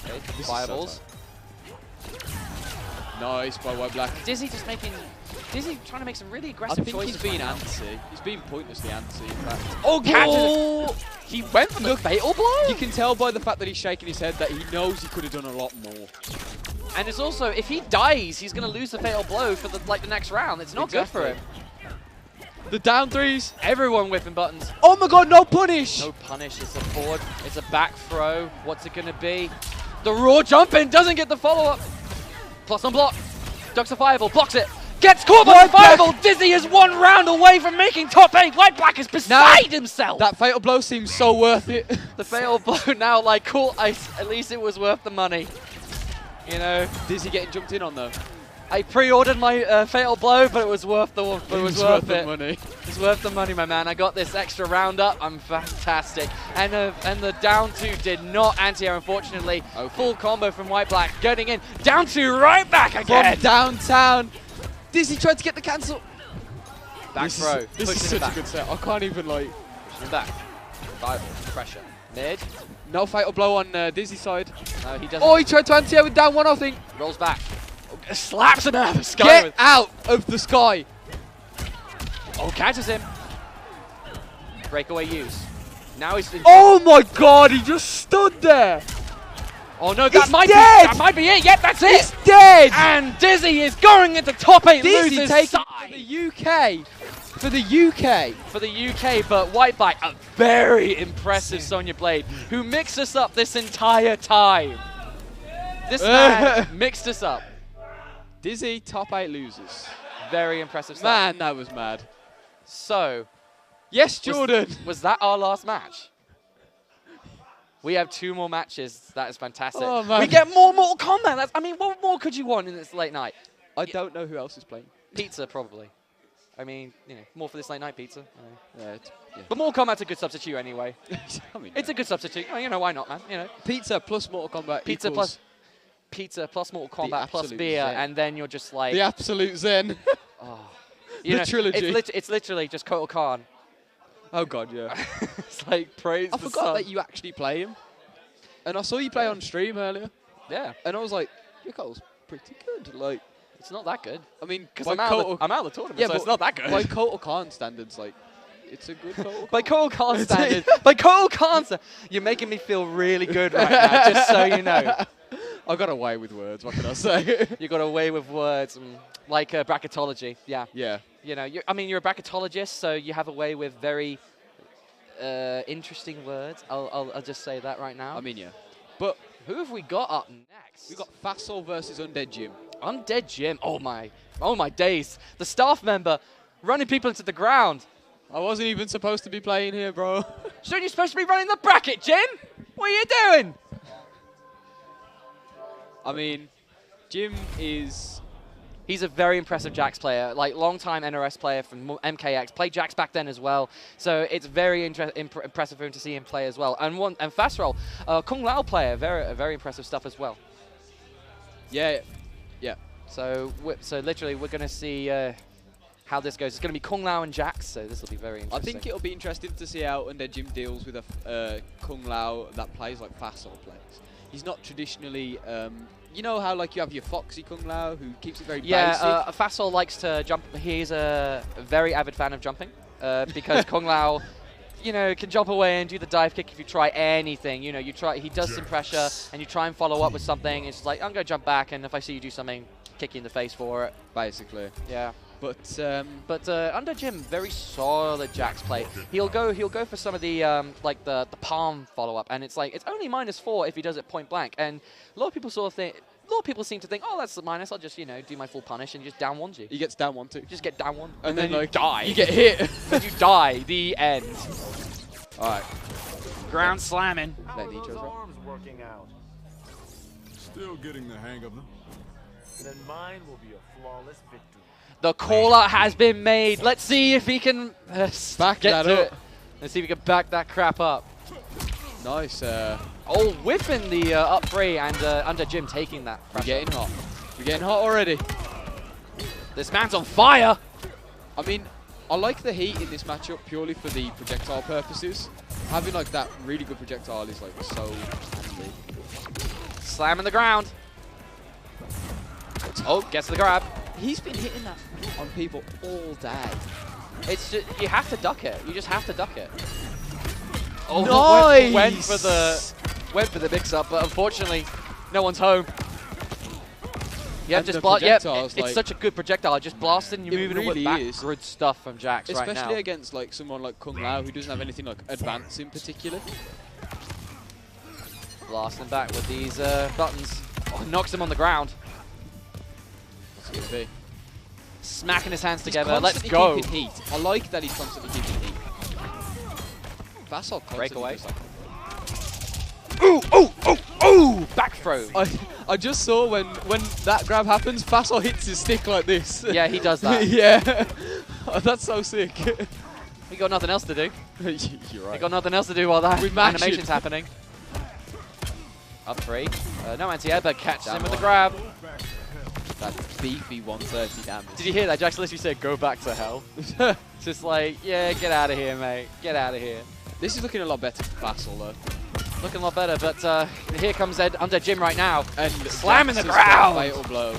Okay, This is fireballs. so nice by White Black. Dizzy trying to make some really I aggressive think choices. he's being right now. antsy. He's being pointlessly antsy, in fact. Oh, catches! He went for the fatal blow. You can tell by the fact that he's shaking his head that he knows he could have done a lot more. And it's also, if he dies, he's going to lose the fatal blow for the next round. It's not good for him. The down threes. Everyone whipping buttons. Oh my god, no punish! No punish. It's a forward. It's a back throw. What's it going to be? The raw jump in doesn't get the follow-up. Plus on block. Ducks the fireball, blocks it. Gets caught by the fireball. Dizzy is 1 round away from making top 8. White Black is beside himself. That fatal blow seems so worth it. The fatal blow now, like, cool. At least it was worth the money. You know, Dizzy getting jumped in on though. I pre-ordered my fatal blow, but it was worth the money. It It's worth the money, my man. I got this extra round up. I'm fantastic. And the down 2 did not anti-air, unfortunately. Okay. Full combo from White Black, getting in. Down 2 right back again. From downtown. Dizzy tried to get the cancel. Back throw. This is such a good set. I can't even like. Pushing back. Pressure. Mid. No fatal blow on Dizzy's side. No, he doesn't. Oh, he tried to anti-air with down 1, I think. Rolls back. Slaps him out of the sky. Get out of the sky. Oh, catches him. Breakaway use. Now he's. Oh my God! He just stood there. Oh no, He's dead! That might be it. Yep, that's it. He's dead. And Dizzy is going into top 8. Dizzy Loses taking side. for the UK. For the UK. For the UK, but White Black, a very impressive Sonya Blade, who mixed us up this entire time. This man mixed us up. Dizzy, top 8 losers. Very impressive stuff. Man, that was mad. So, Yes, Jordan. was that our last match? We have 2 more matches. That is fantastic. Oh, man. We get more Mortal Kombat. I mean, what more could you want in this late night? I don't know who else is playing. Pizza, probably. I mean, you know, more for this late night pizza. Yeah. But Mortal Kombat's a good substitute anyway. I mean, It's a good substitute. Oh, you know, why not, man? You know, pizza plus Mortal Kombat pizza equals plus Mortal Kombat plus absolute beer, zen. and then you're just like, the absolute zen. you the trilogy. It's literally just Kotal Khan. Oh God, yeah. It's like praise. I the forgot sun. that you actually play him. And I saw you play on stream earlier, Yeah, and I was like, your Kotal's pretty good. Like, it's not that good. I mean, Because by I'm out Kotal, of the tournament, yeah, so but it's not that good. by Kotal Khan standards, like, it's a good Kotal. By Kotal Khan standards, by Kotal Khan standards, you're making me feel really good right now, just so you know. I got away with words. What can I say? You got away with words, like bracketology. Yeah. Yeah. You know, you're a bracketologist, so you have a way with very interesting words. I'll just say that right now. I mean, yeah. But who have we got up next? we got Fassel versus Undead Jim. Undead Jim. Oh my days. The staff member running people into the ground. I wasn't even supposed to be playing here, bro. So you're supposed to be running the bracket, Jim? What are you doing? I mean, Jim is... He's a very impressive Jax player, like long-time NRS player from MKX. Played Jax back then as well, so it's very impressive for him to see him play as well. And Fassrol, Kung Lao player, very impressive stuff as well. Yeah. Yeah. So literally, we're going to see how this goes. It's going to be Kung Lao and Jax, so this will be very interesting. I think it'll be interesting to see how Undead Jim deals with a Kung Lao that plays like Fassel plays. He's not traditionally... you know how like you have your foxy Kung Lao who keeps it very basic? Fassel likes to jump. He's a very avid fan of jumping because Kung Lao, you know, can jump away and do the dive kick if you try anything. You know, he does some pressure and you try and follow up with something. It's like, I'm going to jump back, and if I see you do something, kick you in the face for it. Basically. Yeah. But under Jim, very solid Jax play. He'll go for some of the like the palm follow up, and it's like it's only -4 if he does it point blank. And a lot of people seem to think, oh, that's the minus. I'll just do my full punish and just down one you. he gets down 1-2. Just get down one, And then you like die. You get hit. Then you die. The end. All right. Ground slamming. How are Let those Nitro's right. arms working out? Still getting the hang of them. Then mine will be a flawless victory. The call-out has been made. Let's see if he can Back get that to up. it. Let's see if we can back that crap up. Nice. Oh, whiffing the up three, and under Jim taking that. We're getting hot. We're getting hot already. This man's on fire. I mean, I like the heat in this matchup purely for the projectile purposes. Having like that really good projectile is like so handy. Slamming the ground. Oh, gets the grab. He's been hitting that on people all day. It's just, you have to duck it. You just have to duck it. Oh, Nice! went for the mix-up, but unfortunately, no one's home. Yeah, And just the blast. Yeah, projectiles, it's like- such a good projectile. Just blasting, you're It moving really away back. is. Good stuff from Jax right now. Especially against like someone like Kung Lao who doesn't have anything like advanced in particular. Blasting back with these buttons. Oh, knocks him on the ground. It's going to be. Smacking his hands He's together. Let's constantly go. keeping heat. I like that he's constantly keeping heat. Vassal Breakaway. constantly Ooh! Back throw. I just saw when that grab happens, Vassal hits his stick like this. Yeah, he does that. Yeah. Oh, that's so sick. We got nothing else to do. You're right. We got nothing else to do while that We match animation's it. happening. Up 3. No anti-air, but catches Down him with the one. grab. That beefy 130 damage. Did you hear that? Jax literally said, "Go back to hell." It's just like, yeah, get out of here, mate. Get out of here. This is looking a lot better for Vassal though. Looking a lot better, but here comes Ed under Jim right now. And Slamming Jax the has got ground. Fatal blow.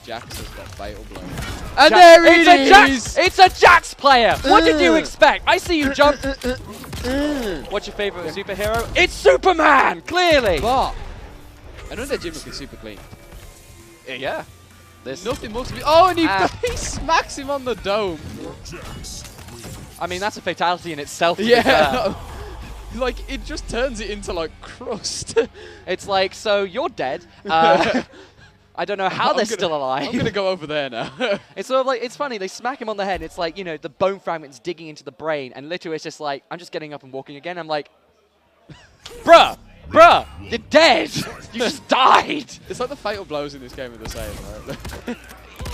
Jax has got fatal blow. Jax, And there it it's a Jax! is! It's a Jax player! What did you expect? I see you jump. What's your favorite superhero? It's Superman! Clearly! But another Jim looking super clean. Yeah. This, Nothing more to be. Oh, and he, Ah. he smacks him on the dome. I mean, that's a fatality in itself. to be Yeah. fair. Like, it just turns it into, like, crust. It's like, so you're dead. I don't know how I'm they're gonna- still alive. I'm going to go over there now. It's sort of like, it's funny, they smack him on the head, and it's like, you know, the bone fragment's digging into the brain, and literally it's just like, I'm just getting up and walking again. I'm like, bruh, you're dead. You just died. It's like the fatal blows in this game are the same, right?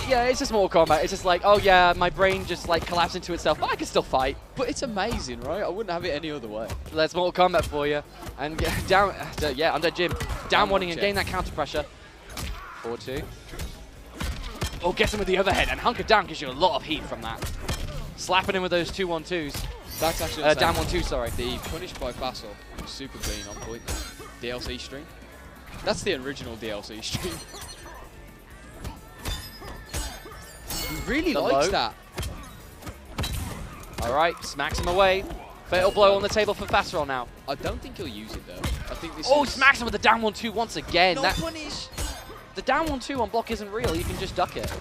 Yeah, it's just Mortal Kombat. It's just like, oh yeah, my brain just like collapsed into itself, but I can still fight. But it's amazing, right? I wouldn't have it any other way. That's Mortal Kombat for you. And down, yeah, under Jim. Down wanting and check. gain that counter pressure. 4-2. Oh, gets him with the other head, and hunker down gives you a lot of heat from that. Slapping him with those 2-1-2s. That's actually Down 1-2, sorry. The punish by Vassal was super clean on point. DLC string. That's the original DLC string. He really The likes low. that. All right, smacks him away. Fatal blow on the table for Fassrol now. I don't think he'll use it though. I think this Oh, is smacks him with the down 1-2 once again. no That, punish. the down 1-2 on block isn't real. You can just duck it.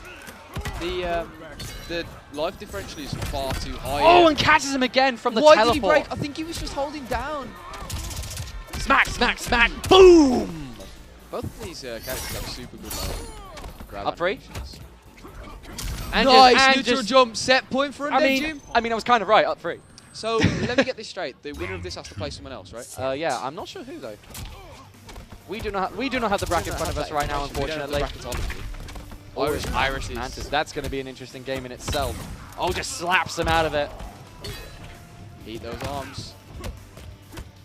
The life differential is far too high. Oh, here. and catches him again from the Why teleport. did he break? I think he was just holding down. Smack, boom! Both of these characters have super good grab Up 3. animations. And Nice just, and neutral just, jump set point for I Undead mean, Jim. I was kind of right, up 3. So let me get this straight. The winner of this has to play someone else, right? Yeah, I'm not sure who though. We do not have the bracket in front of us right now, unfortunately. Irish Mantis. That's going to be an interesting game in itself. Oh, just slaps him out of it. Eat those arms.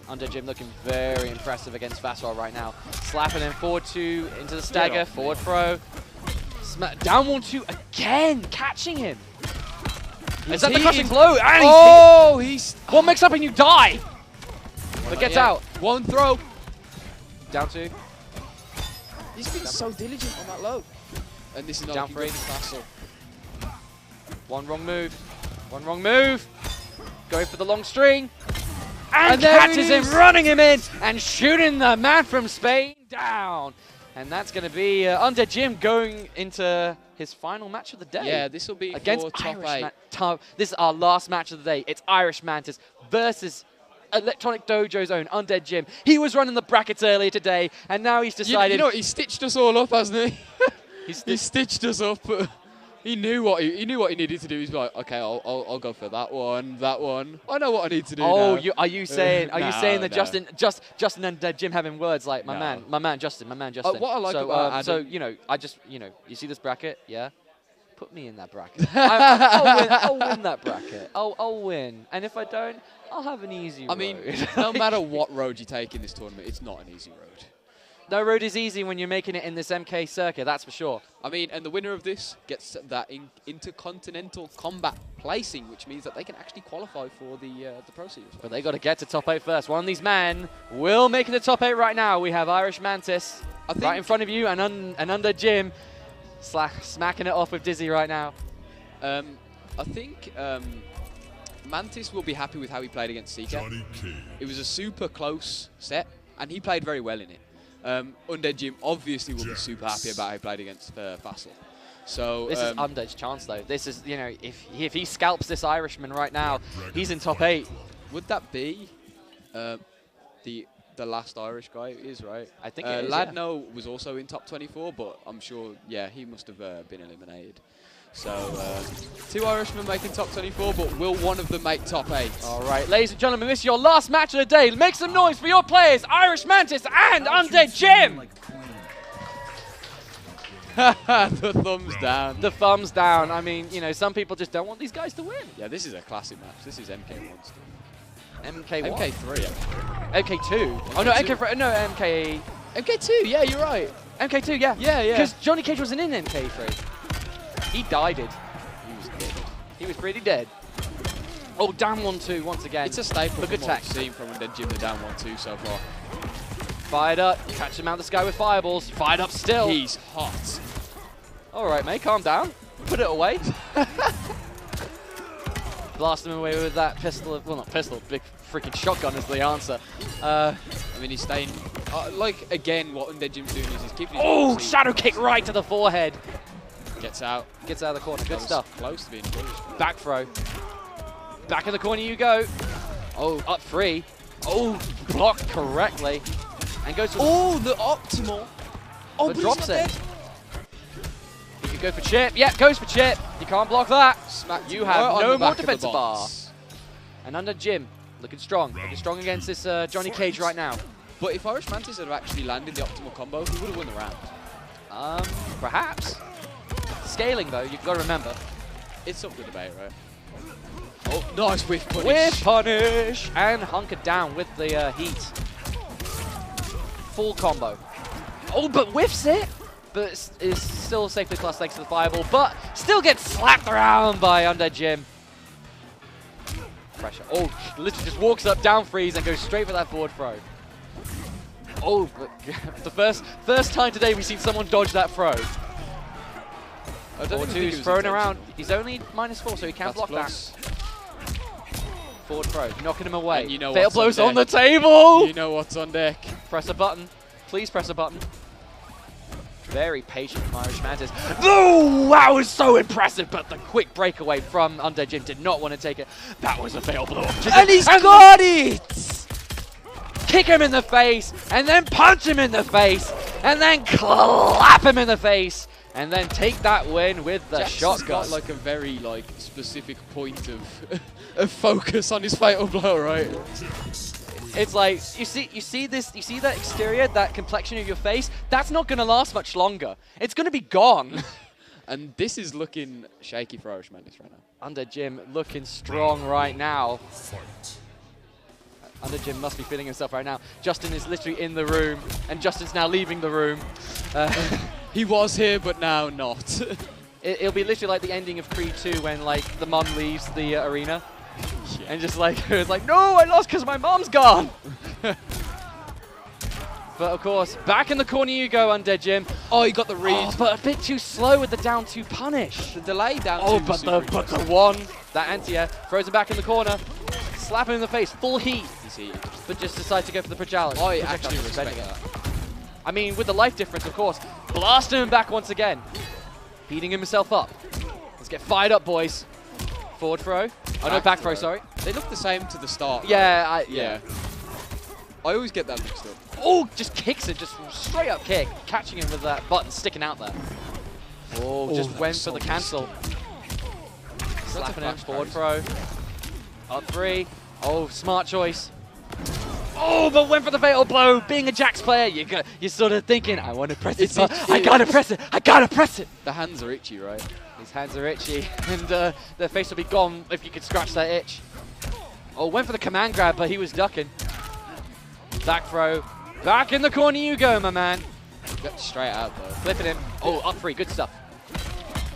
Under Jim looking very impressive against Vassal right now. Slapping him forward 2 into the stagger, off me. forward throw. Down 1-2 again, catching him. Is that the crushing blow? And Oh, he's one mix up and you die. But gets out. One throw. Down 2. He's been so diligent on that low. And this is not Down looking good 3. for Vassal. One wrong move. Going for the long string. And there it catches him, is. running him in, and shooting the man from Spain down. And that's going to be Under Jim going into his final match of the day. Yeah, this will be Against for top Irish 8. This is our last match of the day. It's Irish Mantis versus Electronic Dojo's own Undead Jim. He was running the brackets earlier today, and now he's decided... You know what? He stitched us all up, hasn't he? he's He stitched us up. He knew what he needed to do. He's like, okay, I'll go for that one. I know what I need to do. Oh, now. are you saying that No. Justin and Jim having words like my man Justin. What I like so, about Adam, so you see this bracket, yeah? Put me in that bracket. I'll win that bracket. I'll win, and if I don't, I'll have an easy road. I mean, no matter what road you take in this tournament, it's not an easy road. No road is easy when you're making it in this MK circuit, that's for sure. I mean, and the winner of this gets that intercontinental combat placing, which means that they can actually qualify for the Pro Series. But they got to get to top 8 first. One of these men will make it to top 8 right now. We have Irish Mantis right in front of you, and under Jim smacking it off with Dizzy right now. I think Mantis will be happy with how he played against Seeker. It was a super close set, and he played very well in it. Undead Jim obviously will be super happy about how he played against Vassal. So This is Undead's chance, though. This is, if he scalps this Irishman right now, he's in top 8. would that be the the last Irish guy is, right? I think it is, yeah. Ladno was also in top 24, but I'm sure, yeah, he must have been eliminated. So, 2 Irishmen making top 24, but will one of them make top 8? All right, ladies and gentlemen, this is your last match of the day. Make some noise for your players, Irish Mantis and Undead Jim. The thumbs down. The thumbs down. I mean, you know, some people just don't want these guys to win. Yeah, this is a classic match. This is MK1 stuff. MK1? MK3, MK2. Oh, no, MK3. No, MK... MK2, yeah, you're right. MK2, yeah. Yeah, yeah. Because Johnny Cage wasn't in MK3. He died. He was dead. He was pretty dead. Oh, down 1-2 once again. It's a staple Look from at what tech. we've seen from Undead Jim, the down 1-2 so far. Fired up. Catch him out of the sky with fireballs. Fired up still. He's hot. All right, mate, calm down. Put it away. Blast him away with that pistol. Well, not pistol. Big freaking shotgun is the answer. I mean, he's staying... like, again, what Undead Jim's doing is he's keeping his... Oh, shadow kick right to the forehead. Gets out. Gets out of the corner. Good That was stuff. Close to being finished. Back throw. Back in the corner you go. Oh, up 3. Oh, blocked correctly. And goes for... Oh, the optimal. Oh, but but drops he's not it. dead. He could go for chip. Yeah, goes for chip. You can't block that. Smacked You him have right on no the more back of the defensive bar. box. And under Jim, looking strong. Looking strong against this Johnny Cage right now. But if Irish Mantis had actually landed the optimal combo, he would have won the round. Perhaps. Scaling, though, you've got to remember. It's up for debate, right? Oh, nice whiff punish. Whiff punish! And hunkered down with the heat. Full combo. Oh, but whiffs it! But is still safely classed thanks to the fireball, but still gets slapped around by Undead Jim. Pressure. Oh, literally just walks up, down freeze, and goes straight for that forward throw. Oh, but the first time today we've seen someone dodge that throw. I don't think it was Throwing intentional. around. He's only -4, so he can That's block plus. that. Forward throw, knocking him away. And you know Fatal what's on blows on the deck. table! You know what's on deck. Press a button. Please press a button. Very patient from Irish Mantis. Oh, that was so impressive, but the quick breakaway from Undead Jim did not want to take it. That was a fatal blow. And he's got it! Kick him in the face, and then punch him in the face, and then clap him in the face, and then take that win with the Jackson's shotgun. got like a very specific point of of focus on his fatal blow, right? It's like you see that exterior, that complexion of your face. That's not going to last much longer. It's going to be gone. And this is looking shaky for Irish Mantis right now. Undead Jim looking strong right now. Undead Jim must be feeling himself right now. Justin is literally in the room, and Justin's now leaving the room. He was here, but now not. It'll be literally like the ending of Creed 2 when like the mum leaves the arena. Yeah. And just like, it's like, no, I lost because my mom's gone. But of course, back in the corner you go, Undead Jim. Oh, he got the read. Oh, but a bit too slow with the down 2 punish. The delay down. Oh, two but was the super one, that anti-air, throws him back in the corner. Slap him in the face, full heat. He's heated. But just decides to go for the projectile. I Projectile, actually respect defending it. that. I mean, with the life difference, of course. Blasting him back once again. Beating himself up. Let's get fired up, boys. Forward throw. Oh, no, back throw, sorry. They look the same to the start. Yeah, Yeah. I always get that mixed up. Oh, just kicks it, just straight up kick. Catching him with that button sticking out there. Oh, just that went was for so the cancel. Slapping him, flash forward pose. throw. Up 3. Oh, smart choice. Oh, but went for the fatal blow. Being a Jax player, you're sort of thinking, I want to press it, but I gotta press it. I gotta press it. The hands are itchy, right? His hands are itchy, and their face will be gone if you could scratch that itch. Oh, went for the command grab, but he was ducking. Back throw. Back in the corner you go, my man. Got straight out though. Flipping him. Oh, up 3. Good stuff.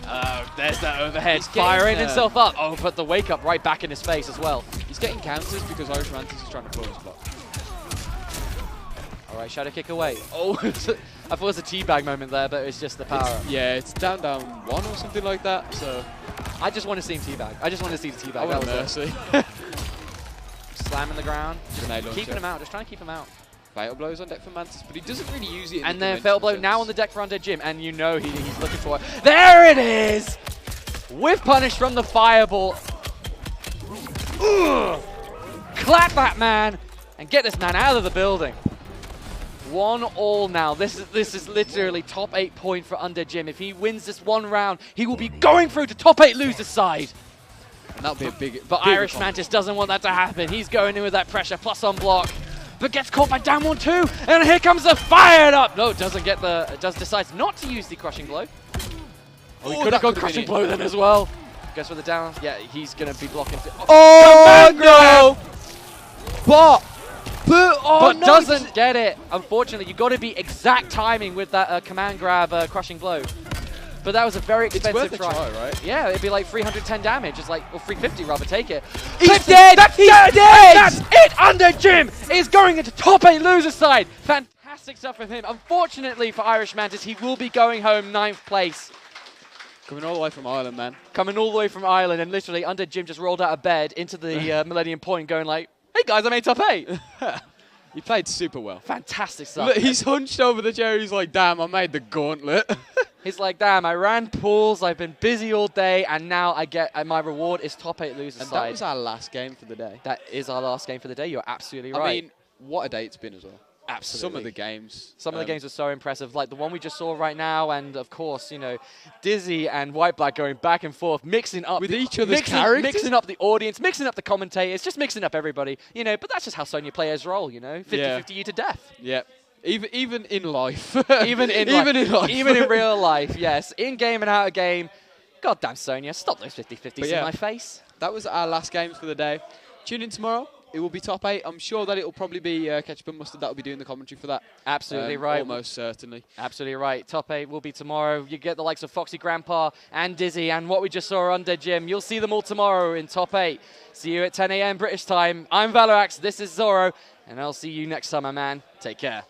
Oh, there's that overhead. He's getting, Firing himself up. Oh, but the wake up right back in his face as well. He's getting counters because Irish Mantis is trying to pull his block. All right, shadow kick away. Oh, I thought it was a teabag moment there, but it's just the power. Yeah, it's down 1 or something like that. So I just want to see him teabag. I just want to see the teabag. I That want was it. mercy. Slamming the ground. Grenade launcher. Keeping him out. Just trying to keep him out. Fatal blows on deck for Mantis, but he doesn't really use it. In And the then fatal blow conventional now on the sense. deck for Undead Jim, and you know he's looking for it. There it is! Whiff punish from the fireball. Ugh. Clap that man, and get this man out of the building. 1-1 now. This is literally top 8 point for Under Jim. If he wins this one round, he will be going through to top 8 loser side. And that'll be a big. But Irish Mantis doesn't want that to happen. He's going in with that pressure, plus on block. But gets caught by down 1-2, and here comes the fired up. No, doesn't get the. Decides not to use the crushing blow. Oh, he could have gone crushing blow then as well. Goes for the down. Yeah, he's gonna be blocking. Oh no! But no, doesn't get it. Unfortunately, you got to be exact timing with that command grab crushing blow. But that was a very expensive It's worth a try, right? Yeah, it'd be like 310 damage. It's like, or 350 rather, take it. He's dead! He's dead! That's it! Under Jim is going into top 8 loser side. Fantastic stuff from him. Unfortunately for Irish Mantis, he will be going home 9th place. Coming all the way from Ireland, man. Coming all the way from Ireland, and literally Under Jim just rolled out of bed into the Millennium Point going like, hey guys, I made top 8. He played super well. Fantastic stuff. Look, he's hunched over the chair. He's like, damn, I made the gauntlet. He's like, damn, I ran pools, I've been busy all day, and now I get my reward is top 8 loser And side. that was our last game for the day. That is our last game for the day. You're absolutely right. I mean, what a day it's been as well. Absolutely. Some of the games. Some of the games were so impressive, like the one we just saw right now, and of course, you know, Dizzy and White Black going back and forth, mixing up with each other's characters, mixing up the audience, mixing up the commentators, just mixing up everybody, you know. But that's just how Sonya players roll, you know, 50-50 you to death. Yeah. Even in life. even in life. Even in real life, yes. In game and out of game. Goddamn Sonya, stop those 50-50s in my face. That was our last games for the day. Tune in tomorrow. It will be top 8. I'm sure that it will probably be Ketchup and Mustard that will be doing the commentary for that. Absolutely right. Almost certainly. Absolutely right. Top 8 will be tomorrow. You get the likes of Foxy Grandpa and Dizzy and what we just saw under Jim. You'll see them all tomorrow in top 8. See you at 10 a.m. British time. I'm Valorax. This is Zoro. And I'll see you next time, my man. Take care.